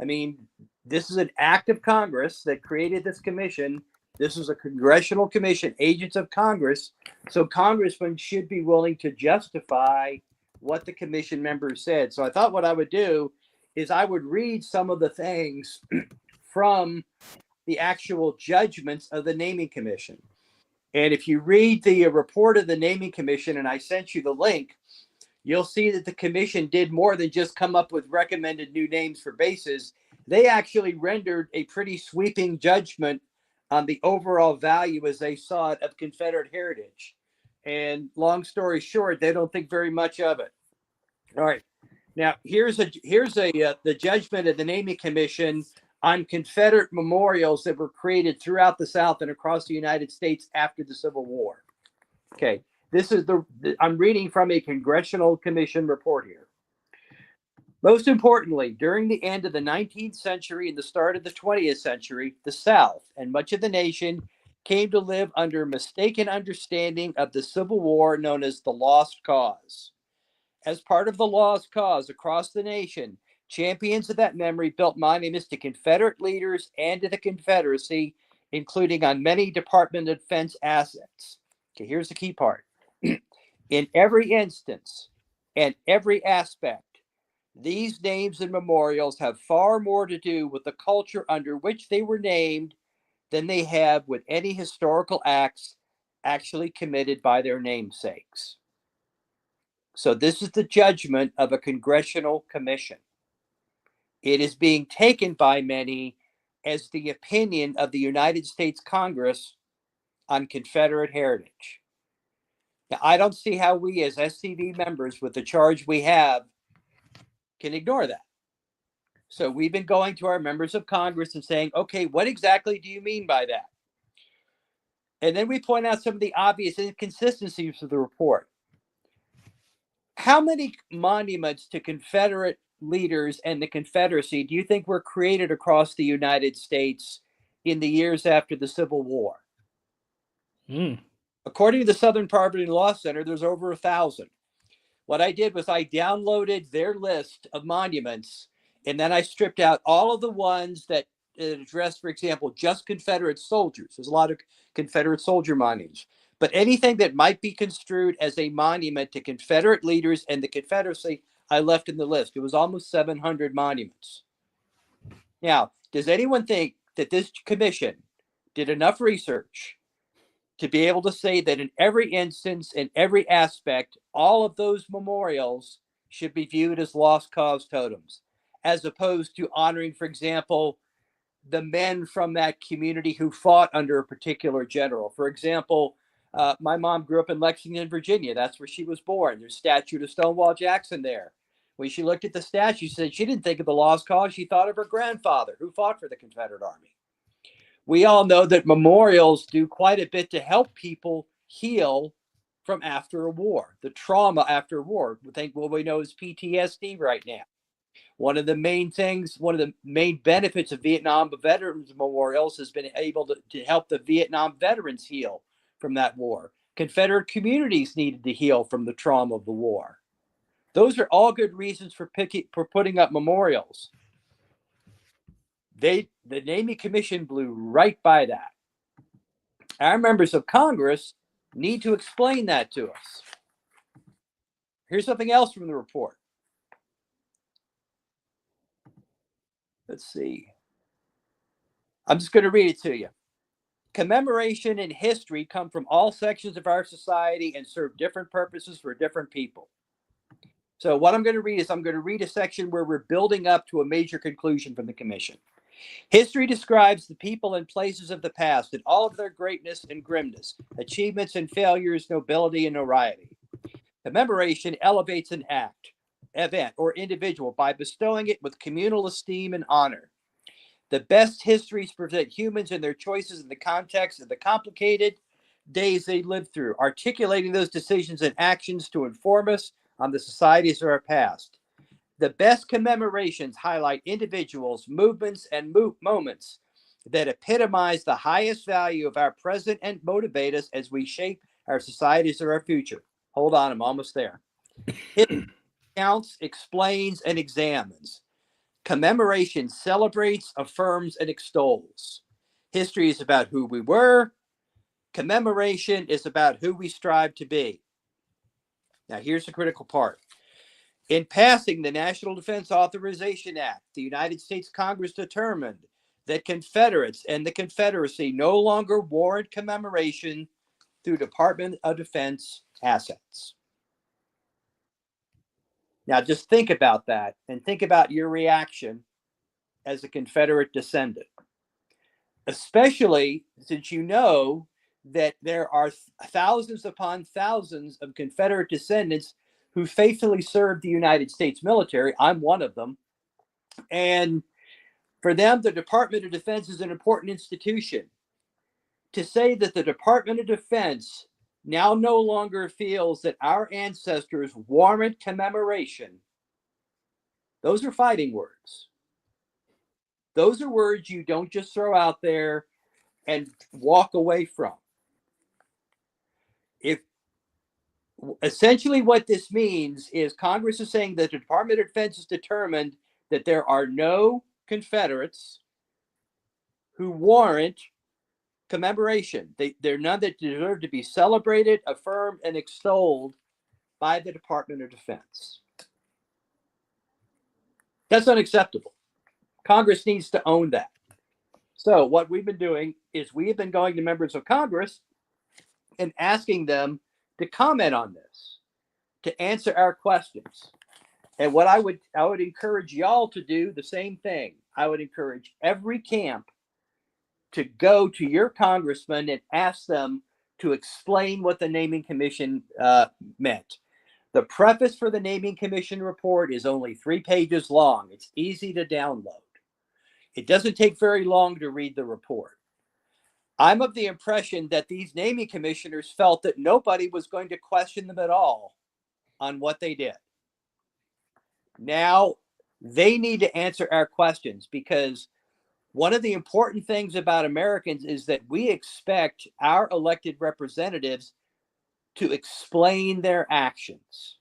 [SPEAKER 3] I mean, this is an act of Congress that created this commission. This is a congressional commission, agents of Congress. So congressmen should be willing to justify what the commission members said. So I thought what I would do is I would read some of the things from the actual judgments of the Naming Commission. And if you read the report of the Naming Commission, and I sent you the link, you'll see that the commission did more than just come up with recommended new names for bases. They actually rendered a pretty sweeping judgment on the overall value, as they saw it, of Confederate heritage. And long story short, they don't think very much of it. All right. Now, here's the judgment of the Naming Commission on Confederate memorials that were created throughout the South and across the United States after the Civil War. Okay, this is I'm reading from a Congressional Commission report here. Most importantly, during the end of the 19th century and the start of the 20th century, the South and much of the nation came to live under a mistaken understanding of the Civil War known as the Lost Cause. As part of the Lost Cause across the nation, champions of that memory built monuments to Confederate leaders and to the Confederacy, including on many Department of Defense assets. Okay, here's the key part. In every instance and every aspect, these names and memorials have far more to do with the culture under which they were named than they have with any historical acts actually committed by their namesakes. So this is the judgment of a congressional commission. It is being taken by many as the opinion of the United States Congress on Confederate heritage. Now, I don't see how we as SCV members, with the charge we have, can ignore that. So we've been going to our members of Congress and saying, okay, what exactly do you mean by that? And then we point out some of the obvious inconsistencies of the report. How many monuments to Confederate leaders and the Confederacy do you think were created across the United States in the years after the Civil War? According to the Southern Poverty Law Center, there's over 1,000. What I did was I downloaded their list of monuments, and then I stripped out all of the ones that address, for example, just Confederate soldiers. There's a lot of Confederate soldier monuments. But anything that might be construed as a monument to Confederate leaders and the Confederacy, I left in the list. It was almost 700 monuments. Now, does anyone think that this commission did enough research to be able to say that in every instance, in every aspect, all of those memorials should be viewed as lost cause totems, as opposed to honoring, for example, the men from that community who fought under a particular general? For example, my mom grew up in Lexington, Virginia. That's where she was born. There's a statue of Stonewall Jackson there. When she looked at the statue, she said she didn't think of the lost cause. She thought of her grandfather who fought for the Confederate Army. We all know that memorials do quite a bit to help people heal from after a war, the trauma after a war. We think what we know is PTSD right now. One of the main benefits of Vietnam Veterans Memorials has been able to help the Vietnam veterans heal from that war. Confederate communities needed to heal from the trauma of the war. Those are all good reasons for putting up memorials. The Naming Commission blew right by that. Our members of Congress need to explain that to us. Here's something else from the report. Let's see. I'm just going to read it to you. Commemoration and history come from all sections of our society and serve different purposes for different people. So what I'm going to read is I'm going to read a section where we're building up to a major conclusion from the commission. History describes the people and places of the past in all of their greatness and grimness, achievements and failures, nobility and notoriety. Commemoration elevates an act, event, or individual by bestowing it with communal esteem and honor. The best histories present humans and their choices in the context of the complicated days they lived through, articulating those decisions and actions to inform us on the societies of our past. The best commemorations highlight individuals, movements, and moments that epitomize the highest value of our present and motivate us as we shape our societies of our future. Hold on, I'm almost there. It counts, explains, and examines. Commemoration celebrates, affirms, and extols. History is about who we were. Commemoration is about who we strive to be. Now, here's the critical part. In passing the National Defense Authorization Act, the United States Congress determined that Confederates and the Confederacy no longer warrant commemoration through Department of Defense assets. Now, just think about that and think about your reaction as a Confederate descendant, especially since you know that there are thousands upon thousands of Confederate descendants who faithfully served the United States military. I'm one of them. And for them, the Department of Defense is an important institution. To say that the Department of Defense now no longer feels that our ancestors warrant commemoration, those are fighting words. Those are words you don't just throw out there and walk away from. If essentially what this means is Congress is saying that the Department of Defense has determined that there are no Confederates who warrant commemoration. They're none that deserve to be celebrated, affirmed, and extolled by the Department of Defense. That's unacceptable. Congress needs to own that. So what we've been doing is we have been going to members of Congress and asking them to comment on this, to answer our questions. And what I would encourage y'all to do the same thing. I would encourage every camp to go to your congressman and ask them to explain what the naming commission meant. The preface for the naming commission report is only 3 pages long. It's easy to download. It doesn't take very long to read the report. I'm of the impression that these naming commissioners felt that nobody was going to question them at all on what they did. Now they need to answer our questions, because one of the important things about Americans is that we expect our elected representatives to explain their actions.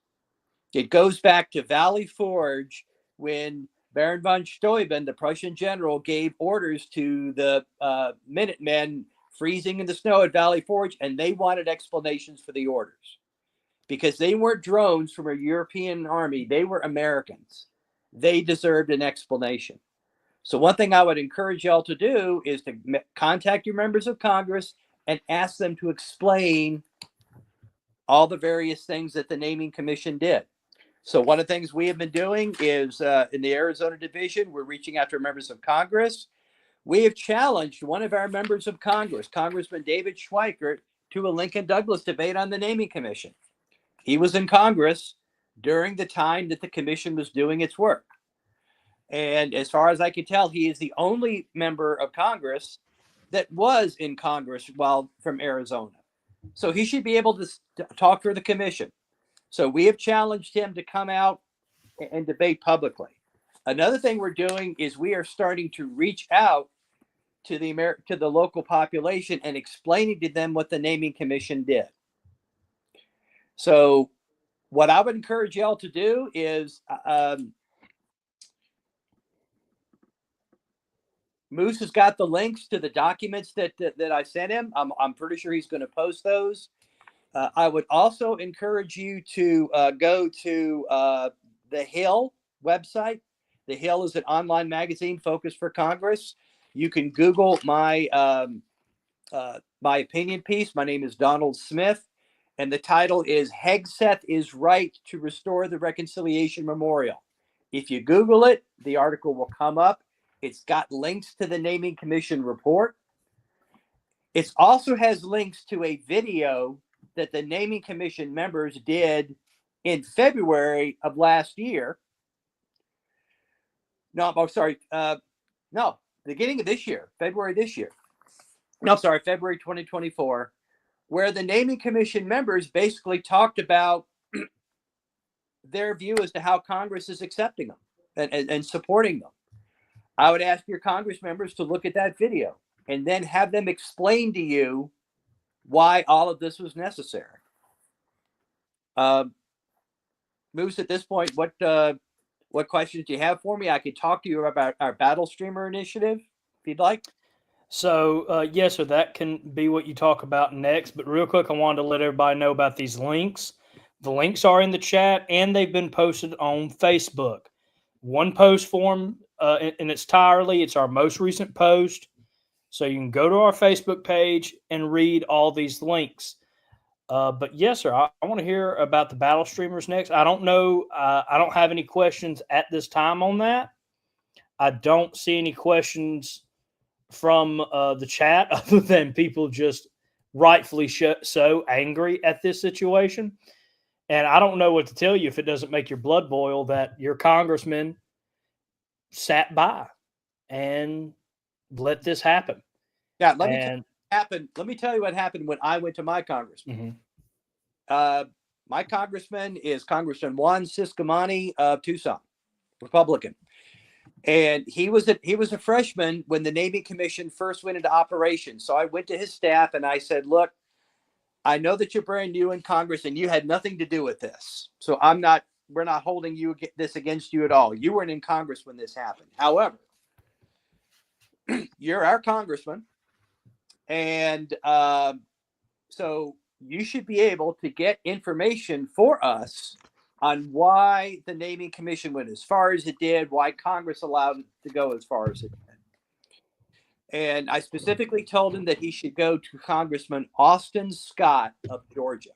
[SPEAKER 3] It goes back to Valley Forge when Baron von Steuben, the Prussian general, gave orders to the Minutemen freezing in the snow at Valley Forge, and they wanted explanations for the orders because they weren't drones from a European army. They were Americans. They deserved an explanation. So one thing I would encourage y'all to do is to contact your members of Congress and ask them to explain all the various things that the naming commission did. So one of the things we have been doing is in the Arizona division, we're reaching out to members of Congress. We have challenged one of our members of Congress, Congressman David Schweikert, to a Lincoln Douglas debate on the naming commission. He was in Congress during the time that the commission was doing its work. And as far as I can tell, he is the only member of Congress that was in Congress while from Arizona. So he should be able to talk for the commission. So we have challenged him to come out and debate publicly. Another thing we're doing is we are starting to reach out to the local population and explaining to them what the naming commission did. So what I would encourage y'all to do is Moose has got the links to the documents that I sent him. I'm pretty sure he's going to post those. I would also encourage you to go to the Hill website. The Hill is an online magazine focused for Congress. You can Google my opinion piece. My name is Donald Smith, and the title is "Hegseth is Right to Restore the Reconciliation Memorial." If you Google it, the article will come up. It's got links to the Naming Commission report. It also has links to a video that the Naming Commission members did in February of last year. No, I'm sorry. No, beginning of this year, February this year. No, sorry, February 2024, where the Naming Commission members basically talked about their view as to how Congress is accepting them and supporting them. I would ask your Congress members to look at that video and then have them explain to you why all of this was necessary. Moose, at this point, what questions do you have for me? I could talk to you about our Battle Streamer initiative, if you'd like.
[SPEAKER 1] So, yes, sir, that can be what you talk about next. But real quick, I wanted to let everybody know about these links. The links are in the chat, and they've been posted on Facebook. One post form in its entirety. It's our most recent post. So you can go to our Facebook page and read all these links. But yes, sir, I want to hear about the battle streamers next. I don't know. I don't have any questions at this time on that. I don't see any questions from the chat other than people just rightfully so angry at this situation. And I don't know what to tell you if it doesn't make your blood boil that your congressman sat by and let this happen.
[SPEAKER 3] Yeah, let me tell you what happened when I went to my congressman. Mm-hmm. My congressman is Congressman Juan Ciscomani of Tucson, Republican. And he was a freshman when the Naming Commission first went into operation. So I went to his staff and I said, look, I know that you're brand new in Congress and you had nothing to do with this. So we're not holding this against you at all. You weren't in Congress when this happened. However, you're our congressman. And so you should be able to get information for us on why the Naming Commission went as far as it did, why Congress allowed it to go as far as it did. And I specifically told him that he should go to Congressman Austin Scott of Georgia.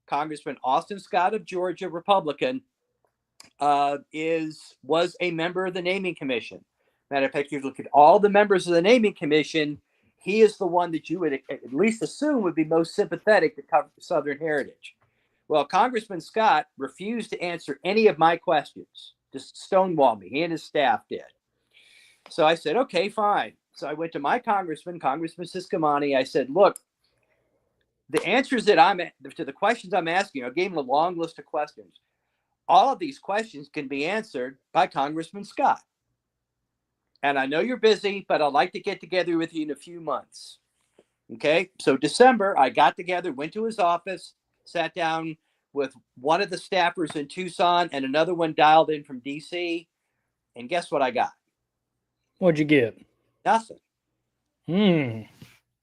[SPEAKER 3] Congressman Austin Scott of Georgia, Republican, was a member of the Naming Commission. Matter of fact, if you look at all the members of the Naming Commission, he is the one that you would at least assume would be most sympathetic to Southern heritage. Well, Congressman Scott refused to answer any of my questions, just stonewall me. He and his staff did. So I said, okay, fine. So I went to my Congressman Ciscomani. I said, look, the answers that to the questions I'm asking, I gave him a long list of questions. All of these questions can be answered by Congressman Scott. And I know you're busy, but I'd like to get together with you in a few months. Okay. So December, I got together, went to his office, sat down with one of the staffers in Tucson and another one dialed in from DC. And guess what I got?
[SPEAKER 1] What'd you get?
[SPEAKER 3] Nothing.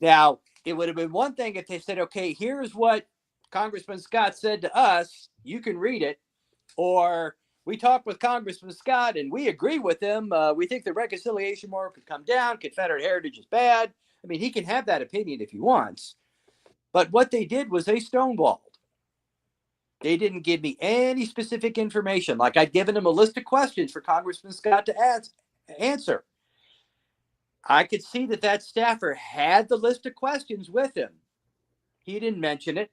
[SPEAKER 3] Now, it would have been one thing if they said, okay, here's what Congressman Scott said to us. You can read it. Or we talked with Congressman Scott and we agree with him. We think the reconciliation memorial could come down. Confederate heritage is bad. I mean, he can have that opinion if he wants. But what they did was they stonewalled. They didn't give me any specific information. Like I'd given him a list of questions for Congressman Scott to answer. I could see that staffer had the list of questions with him. He didn't mention it.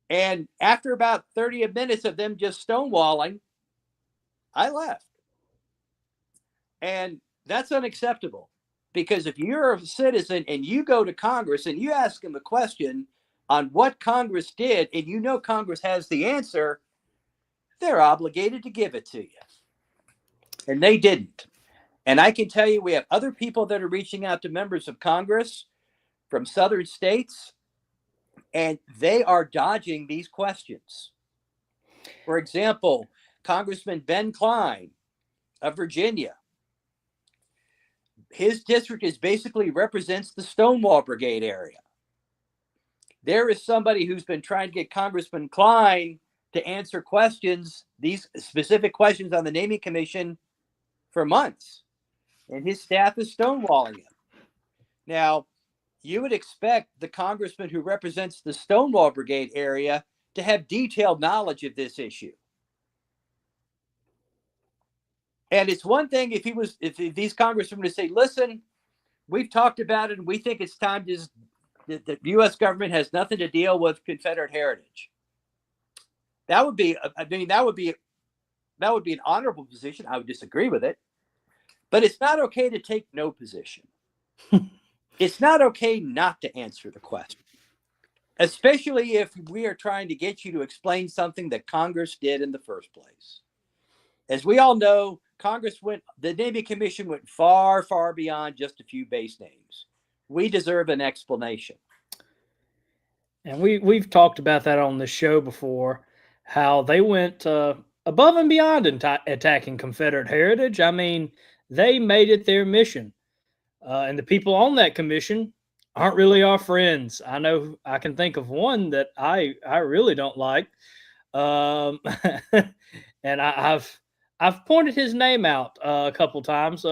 [SPEAKER 3] And after about 30 minutes of them just stonewalling, I left. And that's unacceptable. Because if you're a citizen and you go to Congress and you ask them a question on what Congress did, and you know Congress has the answer, they're obligated to give it to you. And they didn't. And I can tell you, we have other people that are reaching out to members of Congress from southern states, and they are dodging these questions. For example, Congressman Ben Cline of Virginia. His district basically represents the Stonewall Brigade area. There is somebody who's been trying to get Congressman Cline to answer questions, these specific questions on the Naming Commission, for months. And his staff is stonewalling him. Now, you would expect the congressman who represents the Stonewall Brigade area to have detailed knowledge of this issue. And it's one thing if these congressmen were to say, listen, we've talked about it and we think it's time to the U.S. government has nothing to deal with Confederate heritage. That would be, that would be an honorable position. I would disagree with it, but it's not okay to take no position. It's not okay not to answer the question, especially if we are trying to get you to explain something that Congress did in the first place. As we all know, the naming commission went far, far beyond just a few base names. We deserve an explanation.
[SPEAKER 1] And we've talked about that on the show before, how they went above and beyond attacking Confederate heritage. I mean, they made it their mission. And the people on that commission aren't really our friends. I know I can think of one that I really don't like. And I've pointed his name out a couple times.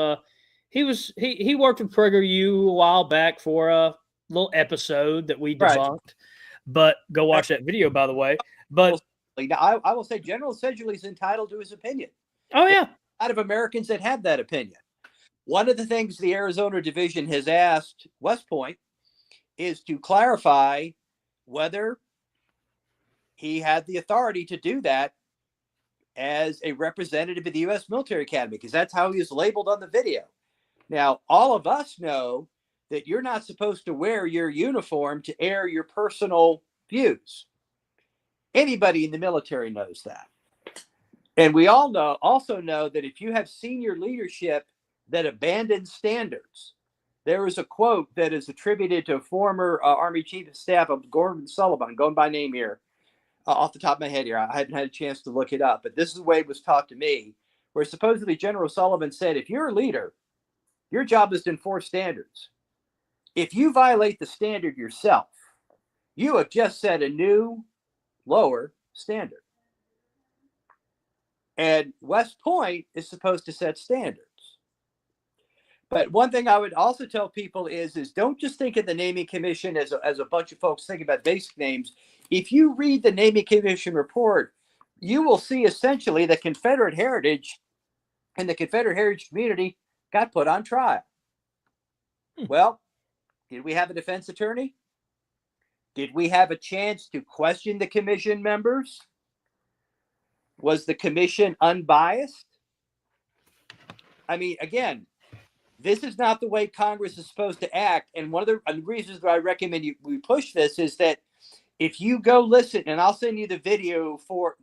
[SPEAKER 1] He worked with PragerU a while back for a little episode that we debunked. Right. But go watch that video, by the way. But
[SPEAKER 3] now, I will say General Sedgley's entitled to his opinion.
[SPEAKER 1] Oh, yeah.
[SPEAKER 3] Out of Americans that have that opinion. One of the things the Arizona division has asked West Point is to clarify whether he had the authority to do that as a representative of the U.S. Military Academy, because that's how he was labeled on the video. Now, all of us know that you're not supposed to wear your uniform to air your personal views. Anybody in the military knows that. And we all also know that if you have senior leadership that abandons standards, there is a quote that is attributed to former Army Chief of Staff of Gordon Sullivan, going by name here, off the top of my head here. I haven't had a chance to look it up, but this is the way it was taught to me, where supposedly General Sullivan said, if you're a leader, your job is to enforce standards. If you violate the standard yourself, you have just set a new, lower standard. And West Point is supposed to set standards. But one thing I would also tell people is don't just think of the naming commission as a bunch of folks thinking about basic names. If you read the naming commission report, you will see essentially that Confederate heritage and the Confederate heritage community got put on trial. Well, did we have a defense attorney? Did we have a chance to question the commission members? Was the commission unbiased? I mean, again, this is not the way Congress is supposed to act. And one of the reasons that I recommend we push this is that if you go listen, and I'll send you the video for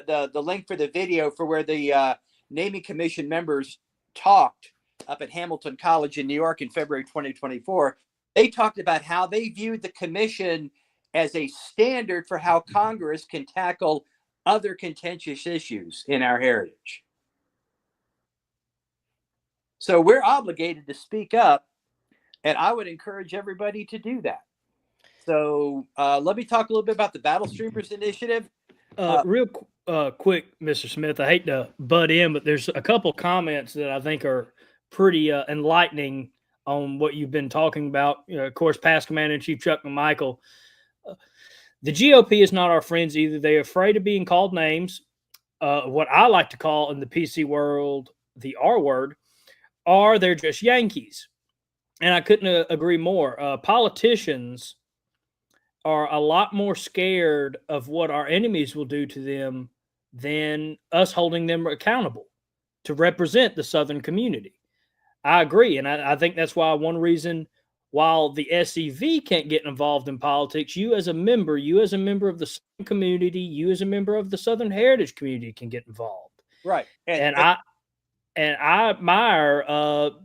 [SPEAKER 3] the link for the video for where the naming commission members talked up at Hamilton College in New York in February 2024. They talked about how they viewed the commission as a standard for how Congress can tackle other contentious issues in our heritage. So we're obligated to speak up, and I would encourage everybody to do that. So let me talk a little bit about the Battle Streamers Initiative.
[SPEAKER 1] Real quick, Mr. Smith, I hate to butt in, but there's a couple comments that I think are pretty enlightening on what you've been talking about. Of course, past Commander-in-Chief Chuck McMichael. The GOP is not our friends either. They're afraid of being called names, what I like to call in the PC world the R word, or they're just Yankees. And I couldn't agree more. Politicians are a lot more scared of what our enemies will do to them than us holding them accountable to represent the Southern community. I agree. And I think that's why one reason, while the SEV can't get involved in politics, you as a member of the Southern community, you as a member of the Southern Heritage community can get involved.
[SPEAKER 3] Right.
[SPEAKER 1] And I admire,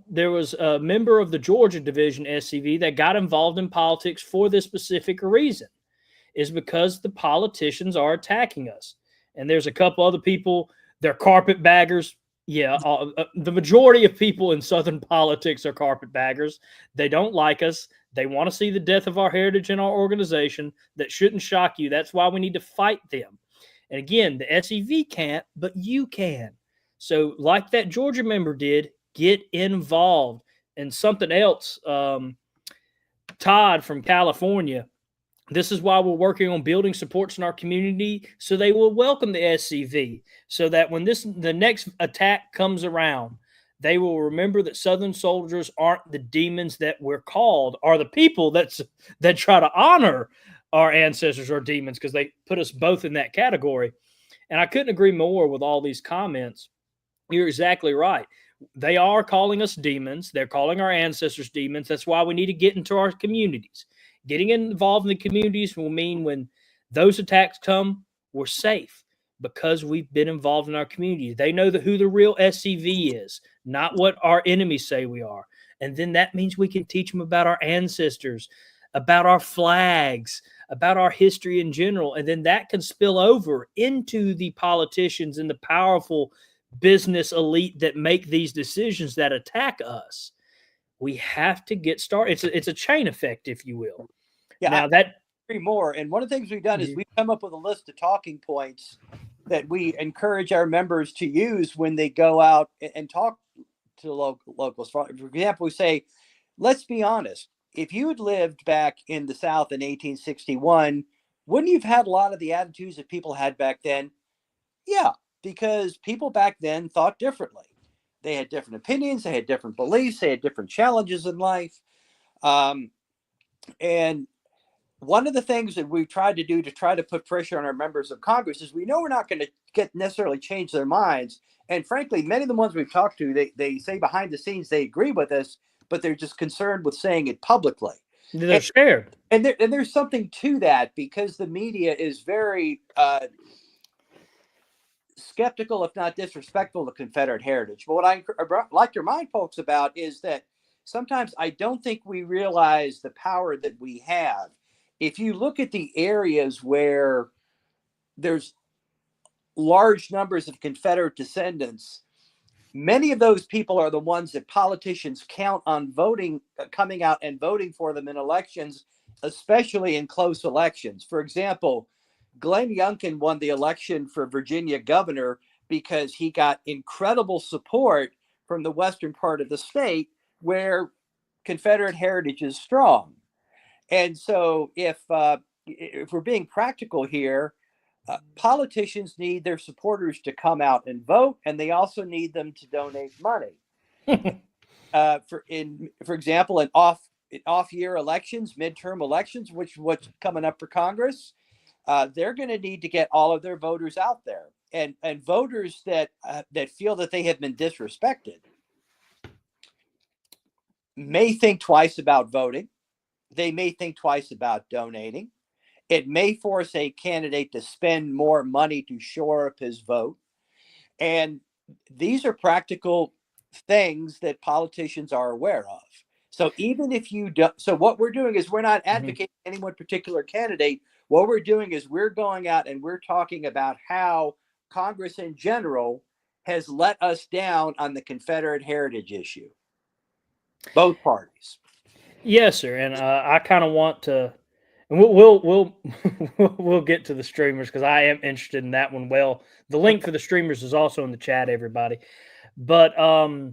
[SPEAKER 1] there was a member of the Georgia Division SCV that got involved in politics for this specific reason, is because the politicians are attacking us. And there's a couple other people, they're carpetbaggers. Yeah, the majority of people in Southern politics are carpetbaggers. They don't like us. They want to see the death of our heritage and our organization. That shouldn't shock you. That's why we need to fight them. And again, the SEV can't, but you can. So like that Georgia member did, get involved. And something else, Todd from California, This is why we're working on building supports in our community so they will welcome the SCV, so that when the next attack comes around, they will remember that Southern soldiers aren't the demons that we're called, are the people that try to honor our ancestors or demons, because they put us both in that category. And I couldn't agree more with all these comments. You're exactly right. They are calling us demons. They're calling our ancestors demons. That's why we need to get into our communities. Getting involved in the communities will mean when those attacks come, we're safe because we've been involved in our community. They know who the real SCV is, not what our enemies say we are. And then that means we can teach them about our ancestors, about our flags, about our history in general. And then that can spill over into the politicians and the powerful business elite that make these decisions that attack us. We have to get started. It's a chain effect, if you will.
[SPEAKER 3] Yeah,
[SPEAKER 1] Now
[SPEAKER 3] I agree more. And one of the things we've done is we've come up with a list of talking points that we encourage our members to use when they go out and talk to locals. For example, we say, let's be honest. If you had lived back in the South in 1861, wouldn't you have had a lot of the attitudes that people had back then? Yeah, because people back then thought differently. They had different opinions, they had different beliefs, they had different challenges in life. And one of the things that we've tried to do to try to put pressure on our members of Congress is we know we're not going to get necessarily change their minds. And frankly, many of the ones we've talked to, they say behind the scenes they agree with us, but they're just concerned with saying it publicly.
[SPEAKER 1] They're scared.
[SPEAKER 3] And there's something to that, because the media is very skeptical, if not disrespectful, to Confederate heritage. But what I like to remind folks about is that sometimes I don't think we realize the power that we have. If you look at the areas where there's large numbers of Confederate descendants, many of those people are the ones that politicians count on voting, coming out and voting for them in elections, especially in close elections. For example, Glenn Youngkin won the election for Virginia governor because he got incredible support from the western part of the state where Confederate heritage is strong. And so if we're being practical here, politicians need their supporters to come out and vote, and they also need them to donate money. For example, in off-year elections, midterm elections, what's coming up for Congress, they're going to need to get all of their voters out there, and voters that feel that they have been disrespected may think twice about voting. They may think twice about donating. It may force a candidate to spend more money to shore up his vote. And these are practical things that politicians are aware of. So even if you don't, so what we're doing is we're not advocating any one particular candidate. What we're doing is we're going out and we're talking about how Congress in general has let us down on the Confederate heritage issue. Both parties.
[SPEAKER 1] Yes, sir. And I kind of want to, and we'll we'll get to the streamers because I am interested in that one. Well, the link for the streamers is also in the chat, everybody. But I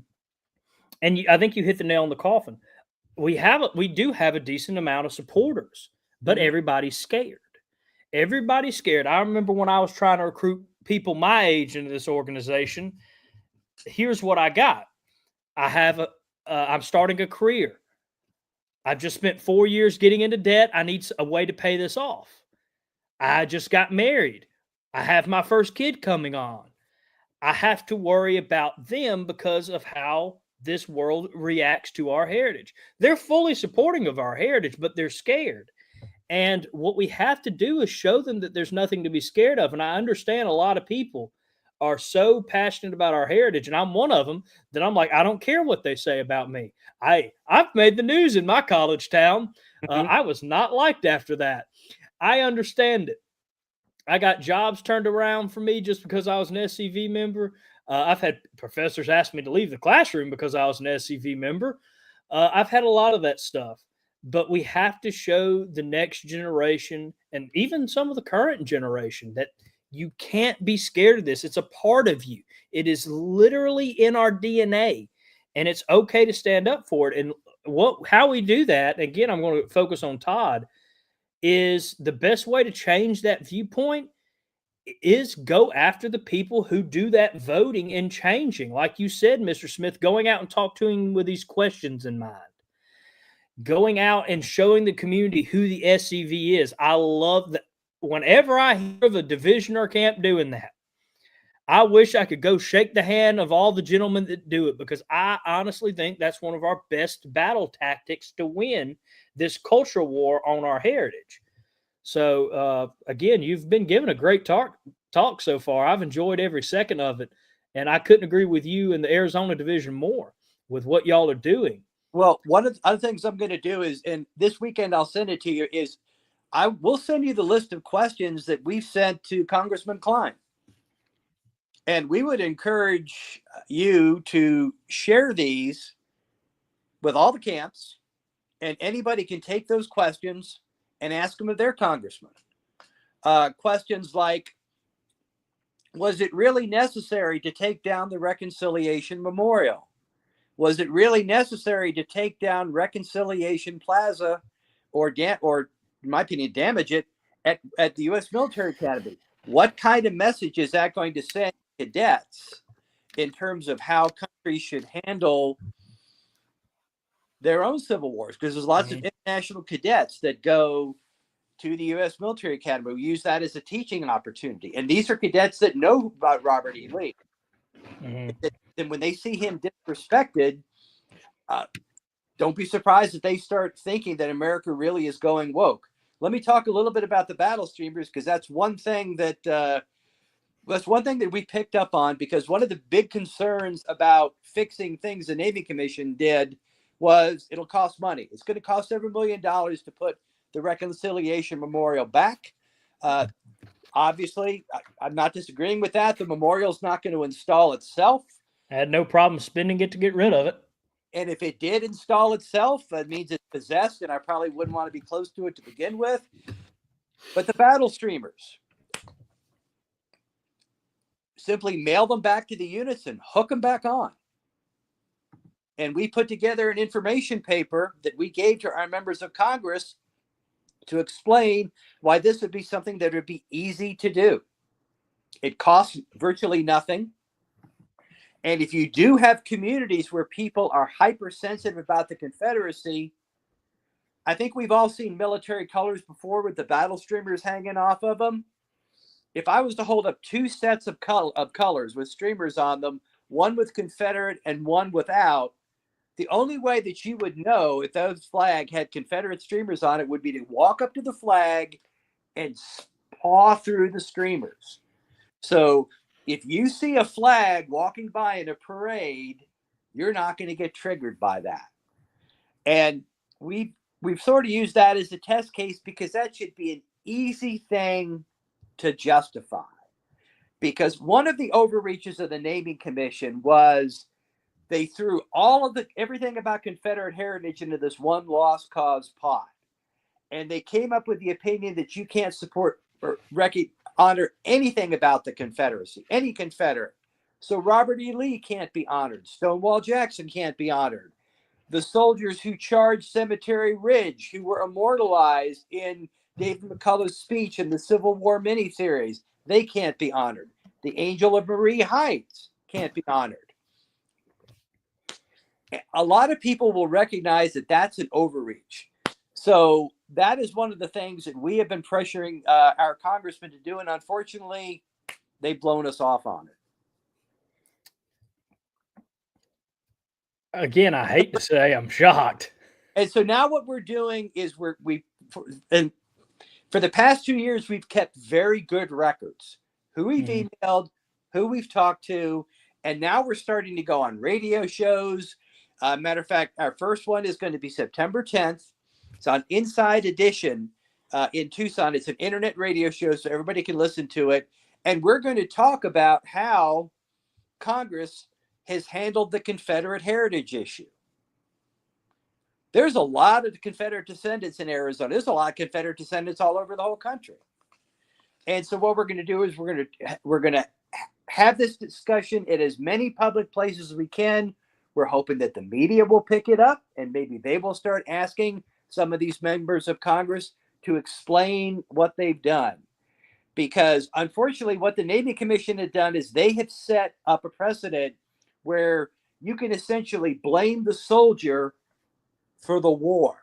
[SPEAKER 1] think you hit the nail on the coffin. We do have a decent amount of supporters, but everybody's scared. Everybody's scared. I remember when I was trying to recruit people my age into this organization. Here's what I got. I'm starting a career. I've just spent 4 years getting into debt. I need a way to pay this off. I just got married. I have my first kid coming on. I have to worry about them because of how this world reacts to our heritage. They're fully supporting of our heritage, but they're scared. And what we have to do is show them that there's nothing to be scared of. And I understand a lot of people are so passionate about our heritage, and I'm one of them, that I'm like, I don't care what they say about me. I've made the news in my college town. I was not liked after that. I understand it. I got jobs turned around for me just because I was an SCV member. I've had professors ask me to leave the classroom because I was an SCV member. I've had a lot of that stuff. But we have to show the next generation and even some of the current generation that you can't be scared of this. It's a part of you. It is literally in our DNA, and it's okay to stand up for it. And how we do that, again, I'm going to focus on Todd. is the best way to change that viewpoint is go after the people who do that voting and changing. Like you said, Mr. Smith, going out and talk to him with these questions in mind. Going out and showing the community who the SCV is. I love that. Whenever I hear of a division or camp doing that, I wish I could go shake the hand of all the gentlemen that do it, because I honestly think that's one of our best battle tactics to win this cultural war on our heritage. So, again, you've been given a great talk so far. I've enjoyed every second of it, and I couldn't agree with you and the Arizona division more with what y'all are doing.
[SPEAKER 3] Well, one of the other things I'm going to do is, and this weekend I'll send it to you, is I will send you the list of questions that we've sent to Congressman Klein. And we would encourage you to share these with all the camps, and anybody can take those questions and ask them of their congressman. Questions like, was it really necessary to take down the Reconciliation Memorial? Was it really necessary to take down Reconciliation Plaza or in my opinion, damage it at the U.S. Military Academy? What kind of message is that going to send cadets in terms of how countries should handle their own civil wars? Because there's lots of international cadets that go to the U.S. Military Academy. We use that as a teaching opportunity. And these are cadets that know about Robert E. Lee. And when they see him disrespected, don't be surprised if they start thinking that America really is going woke. Let me talk a little bit about the battle streamers, because that's one thing that we picked up on, because one of the big concerns about fixing things the Navy Commission did was it'll cost money. It's going to cost several $1 million to put the Reconciliation Memorial back. Obviously, I'm not disagreeing with that. The memorial's not going to install itself.
[SPEAKER 1] I had no problem spending it to get rid of it.
[SPEAKER 3] And if it did install itself, that means it's possessed, and I probably wouldn't want to be close to it to begin with. But the battle streamers, simply mail them back to the units and hook them back on. And we put together an information paper that we gave to our members of Congress to explain why this would be something that would be easy to do. It costs virtually nothing. And if you do have communities where people are hypersensitive about the Confederacy, I think we've all seen military colors before with the battle streamers hanging off of them. If I was to hold up two sets of colors with streamers on them, one with Confederate and one without, the only way that you would know if those flag had Confederate streamers on it would be to walk up to the flag and paw through the streamers. So if you see a flag walking by in a parade, you're not going to get triggered by that. And we've sort of used that as a test case, because that should be an easy thing to justify. Because one of the overreaches of the Naming Commission was they threw everything about Confederate heritage into this one lost cause pot. And they came up with the opinion that you can't support or honor anything about the Confederacy, any Confederate. So Robert E. Lee can't be honored. Stonewall Jackson can't be honored. The soldiers who charged Cemetery Ridge, who were immortalized in David McCullough's speech in the Civil War miniseries, they can't be honored. The Angel of Marie Heights can't be honored. A lot of people will recognize that that's an overreach. So that is one of the things that we have been pressuring our congressmen to do, and unfortunately, they've blown us off on it.
[SPEAKER 1] Again, I hate to say I'm shocked.
[SPEAKER 3] And so now what we're doing is for the past 2 years, we've kept very good records. Who we've emailed, who we've talked to, and now we're starting to go on radio shows. Matter of fact, our first one is going to be September 10th. It's on Inside Edition in Tucson. It's an internet radio show, so everybody can listen to it. And we're going to talk about how Congress has handled the Confederate heritage issue. There's a lot of Confederate descendants in Arizona. There's a lot of Confederate descendants all over the whole country. And so what we're going to do is we're going to have this discussion at as many public places as we can. We're hoping that the media will pick it up, and maybe they will start asking some of these members of Congress to explain what they've done. Because unfortunately, what the Navy Commission had done is they have set up a precedent where you can essentially blame the soldier for the war.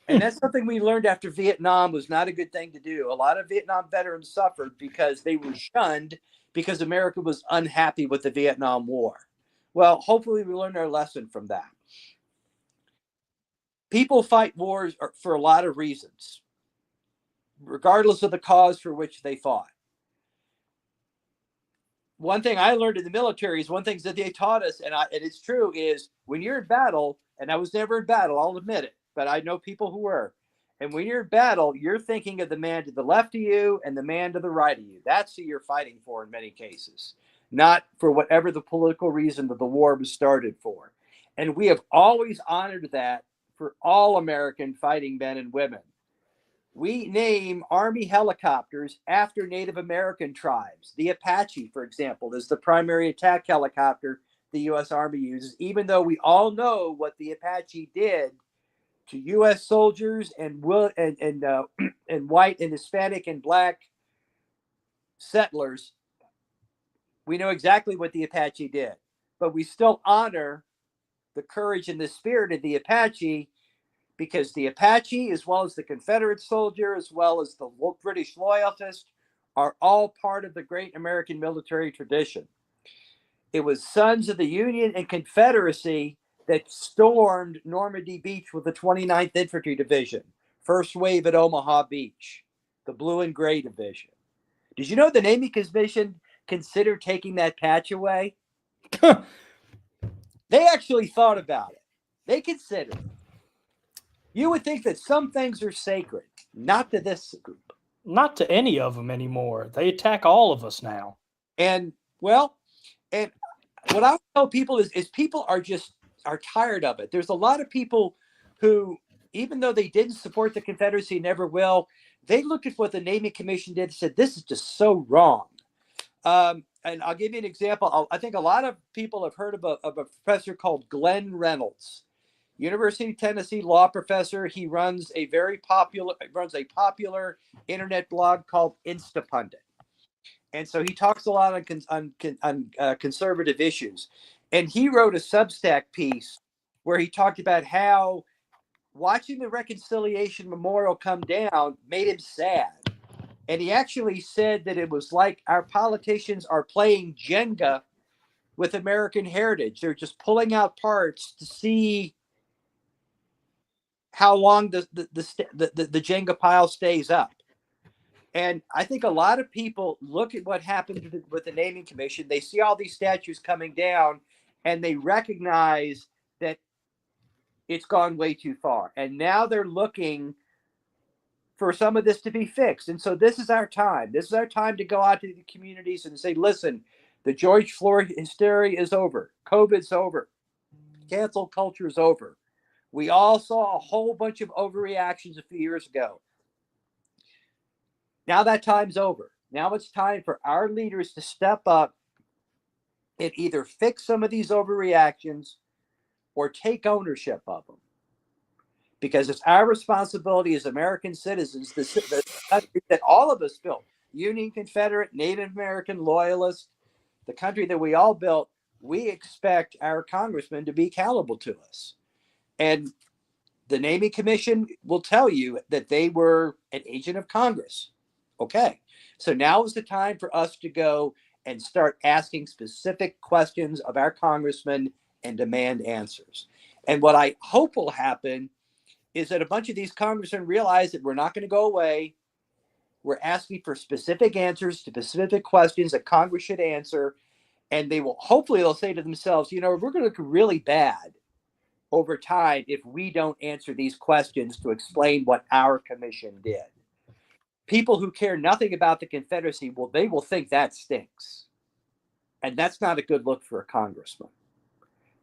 [SPEAKER 3] And that's something we learned after Vietnam was not a good thing to do. A lot of Vietnam veterans suffered because they were shunned because America was unhappy with the Vietnam War. Well, hopefully we learned our lesson from that. People fight wars for a lot of reasons, regardless of the cause for which they fought. One thing I learned in the military is one thing that they taught us, and it's true, is when you're in battle, and I was never in battle, I'll admit it, but I know people who were. And when you're in battle, you're thinking of the man to the left of you and the man to the right of you. That's who you're fighting for in many cases, not for whatever the political reason that the war was started for. And we have always honored that for all American fighting men and women. We name Army helicopters after Native American tribes. The Apache, for example, is the primary attack helicopter the U.S. Army uses, even though we all know what the Apache did to U.S. soldiers and white and Hispanic and black settlers. We know exactly what the Apache did, but we still honor the courage and the spirit of the Apache, because the Apache, as well as the Confederate soldier, as well as the British loyalist, are all part of the great American military tradition. It was Sons of the Union and Confederacy that stormed Normandy Beach with the 29th Infantry Division, first wave at Omaha Beach, the Blue and Gray Division. Did you know the Navy Commission considered taking that patch away? They actually thought about it. They considered it. You would think that some things are sacred, not to this group.
[SPEAKER 1] Not to any of them anymore. They attack all of us now.
[SPEAKER 3] And what I tell people is people are tired of it. There's a lot of people who, even though they didn't support the Confederacy, never will, they looked at what the Navy Commission did and said, this is just so wrong. And I'll give you an example. I think a lot of people have heard of a professor called Glenn Reynolds. University of Tennessee law professor. He runs a popular internet blog called Instapundit, and so he talks a lot on conservative issues. And he wrote a Substack piece where he talked about how watching the Reconciliation Memorial come down made him sad. And he actually said that it was like our politicians are playing Jenga with American heritage. They're just pulling out parts to see how long the Jenga pile stays up. And I think a lot of people look at what happened with the Naming Commission. They see all these statues coming down and they recognize that it's gone way too far. And now they're looking for some of this to be fixed. And so this is our time. This is our time to go out to the communities and say, listen, the George Floyd hysteria is over. COVID's over. Cancel culture is over. We all saw a whole bunch of overreactions a few years ago. Now that time's over. Now it's time for our leaders to step up and either fix some of these overreactions or take ownership of them. Because it's our responsibility as American citizens, the country that all of us built, Union, Confederate, Native American, Loyalist, the country that we all built, we expect our congressmen to be accountable to us. And the Naming Commission will tell you that they were an agent of Congress. Okay, so now is the time for us to go and start asking specific questions of our congressmen and demand answers. And what I hope will happen is that a bunch of these congressmen realize that we're not going to go away. We're asking for specific answers to specific questions that Congress should answer. And hopefully they'll say to themselves, we're going to look really bad over time if we don't answer these questions to explain what our commission did. People who care nothing about the Confederacy, they will think that stinks. And that's not a good look for a congressman.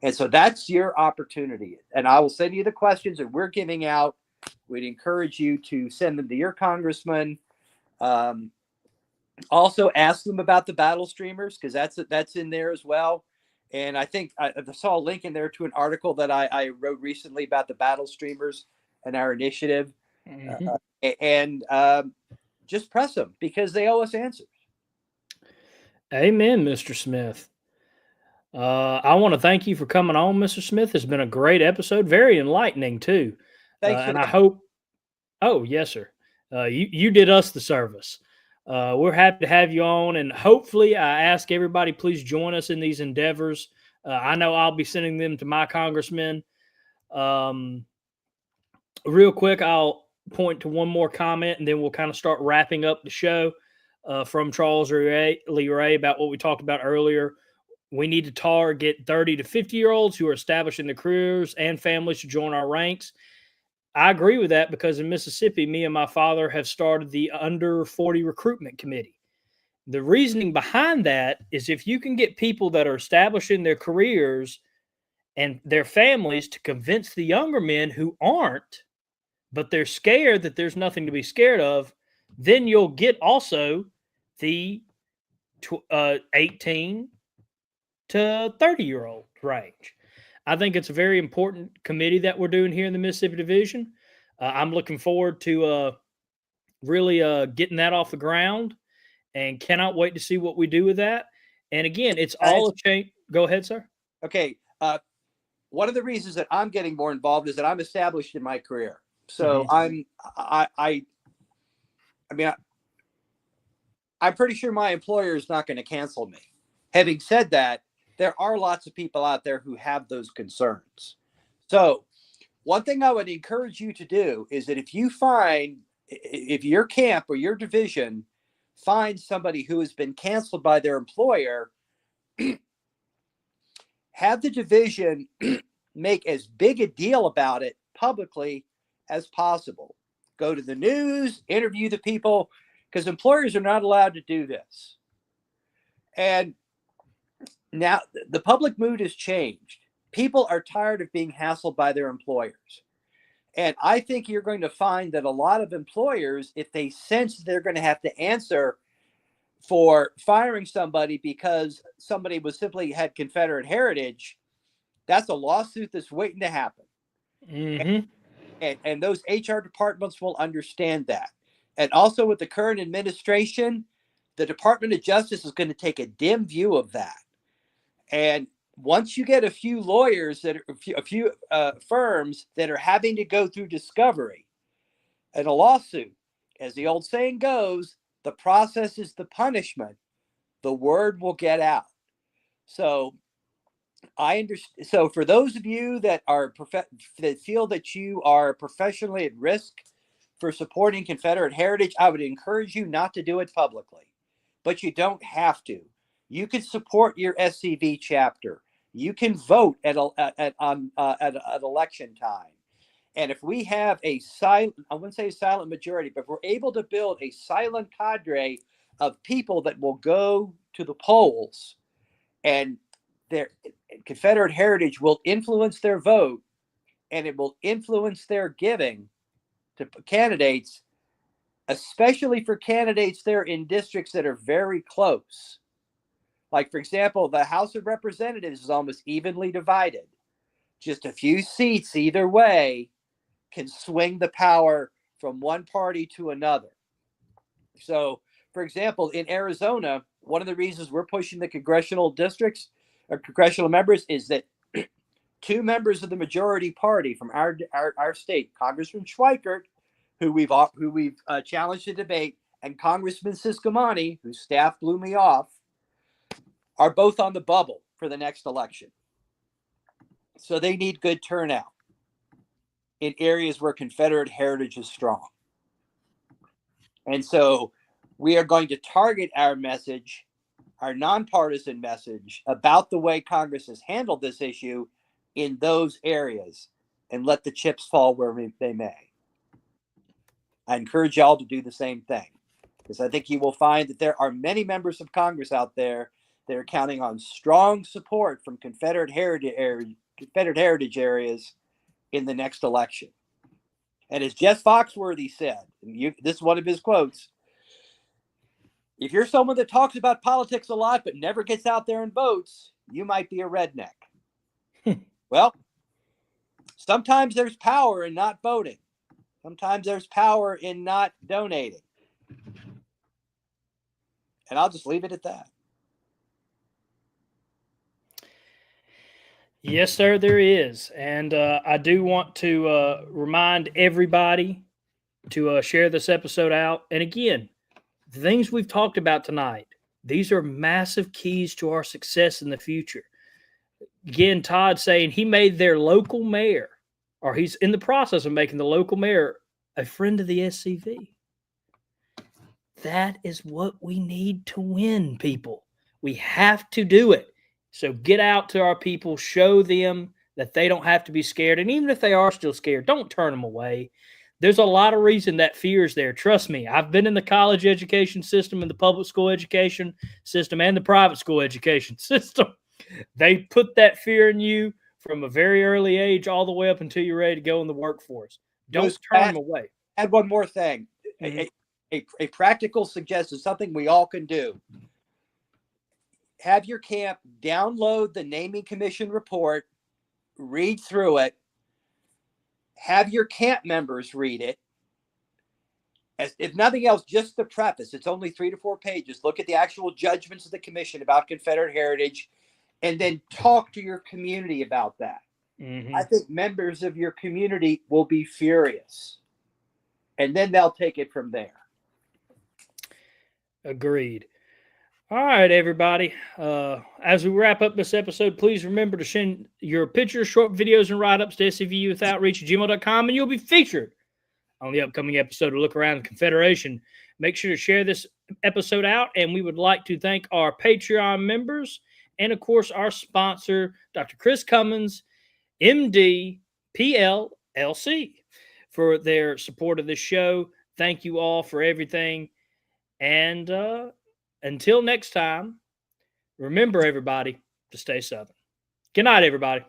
[SPEAKER 3] And so that's your opportunity. And I will send you the questions that we're giving out. We'd encourage you to send them to your congressman. Also ask them about the battle streamers, because that's in there as well. And I think I saw a link in there to an article that I wrote recently about the battle streamers and our initiative.
[SPEAKER 1] Mhm.
[SPEAKER 3] And just press them because they owe us answers.
[SPEAKER 1] Amen, Mr. Smith. I want to thank you for coming on, Mr. Smith. It's been a great episode, very enlightening too.
[SPEAKER 3] Thanks for
[SPEAKER 1] And I
[SPEAKER 3] that.
[SPEAKER 1] hope. Oh, yes, sir. You did us the service. We're happy to have you on, and hopefully, I ask everybody please join us in these endeavors. I know I'll be sending them to my congressman. Um, Real quick, I'll point to one more comment, and then we'll kind of start wrapping up the show from Charles Lee Ray about what we talked about earlier. We need to target 30 to 50-year-olds who are establishing their careers and families to join our ranks. I agree with that because in Mississippi, me and my father have started the under 40 recruitment committee. The reasoning behind that is if you can get people that are establishing their careers and their families to convince the younger men who aren't, but they're scared that there's nothing to be scared of, then you'll get also the 18 to 30-year-old range. I think it's a very important committee that we're doing here in the Mississippi Division. I'm looking forward to really getting that off the ground and cannot wait to see what we do with that. And again, it's all a change. Go ahead, sir.
[SPEAKER 3] Okay. One of the reasons that I'm getting more involved is that I'm established in my career. So I'm pretty sure my employer is not going to cancel me. Having said that, there are lots of people out there who have those concerns. So one thing I would encourage you to do is that if your camp or your division finds somebody who has been canceled by their employer, have the division make as big a deal about it publicly as possible. Go to the news, interview the people, because employers are not allowed to do this. And now the public mood has changed. People are tired of being hassled by their employers. And I think you're going to find that a lot of employers, if they sense they're going to have to answer for firing somebody because somebody was simply had Confederate heritage, that's a lawsuit that's waiting to happen.
[SPEAKER 1] Mm-hmm.
[SPEAKER 3] And those HR departments will understand that. And also with the current administration, the Department of Justice is going to take a dim view of that. And once you get a few lawyers a few firms that are having to go through discovery and a lawsuit, as the old saying goes, the process is the punishment. The word will get out. So I understand. So for those of you that are that feel that you are professionally at risk for supporting Confederate heritage, I would encourage you not to do it publicly, but you don't have to. You can support your SCV chapter. You can vote at election time. And if we have I wouldn't say a silent majority, but if we're able to build a silent cadre of people that will go to the polls and their Confederate heritage will influence their vote and it will influence their giving to candidates, especially for candidates there in districts that are very close. Like, for example, the House of Representatives is almost evenly divided. Just a few seats either way can swing the power from one party to another. So, for example, in Arizona, one of the reasons we're pushing the congressional districts or congressional members is that two members of the majority party from our state, Congressman Schweikert, who we've challenged to debate, and Congressman Siscomani, whose staff blew me off, are both on the bubble for the next election. So they need good turnout in areas where Confederate heritage is strong. And so we are going to target our message, our nonpartisan message about the way Congress has handled this issue in those areas and let the chips fall where they may. I encourage y'all to do the same thing because I think you will find that there are many members of Congress out there that are counting on strong support from Confederate heritage areas in the next election. And as Jeff Foxworthy said, and this is one of his quotes, if you're someone that talks about politics a lot but never gets out there and votes, you might be a redneck. Well, sometimes there's power in not voting. Sometimes there's power in not donating. And I'll just leave it at that.
[SPEAKER 1] Yes, sir, there is. And I do want to remind everybody to share this episode out. And again, the things we've talked about tonight, these are massive keys to our success in the future. Again, Todd saying he made their local mayor, or he's in the process of making the local mayor a friend of the SCV. That is what we need to win, people. We have to do it. So get out to our people, show them that they don't have to be scared. And even if they are still scared, don't turn them away. There's a lot of reason that fear is there. Trust me, I've been in the college education system, and the public school education system, and the private school education system. They put that fear in you from a very early age all the way up until you're ready to go in the workforce. Don't turn them away.
[SPEAKER 3] Add one more thing.
[SPEAKER 1] Mm-hmm.
[SPEAKER 3] A practical suggestion, something we all can do. Have your camp download the naming commission report, read through it, have your camp members read it. If nothing else, just the preface. It's only 3 to 4 pages. Look at the actual judgments of the commission about Confederate heritage, and then talk to your community about that.
[SPEAKER 1] Mm-hmm.
[SPEAKER 3] I think members of your community will be furious, and then they'll take it from there.
[SPEAKER 1] Agreed. All right, everybody. As we wrap up this episode, please remember to send your pictures, short videos, and write-ups to scyouthoutreach@gmail.com, and you'll be featured on the upcoming episode of Look Around the Confederation. Make sure to share this episode out, and we would like to thank our Patreon members and, of course, our sponsor, Dr. Chris Cummins, MD, PLLC, for their support of this show. Thank you all for everything. And until next time, remember, everybody, to stay Southern. Good night, everybody.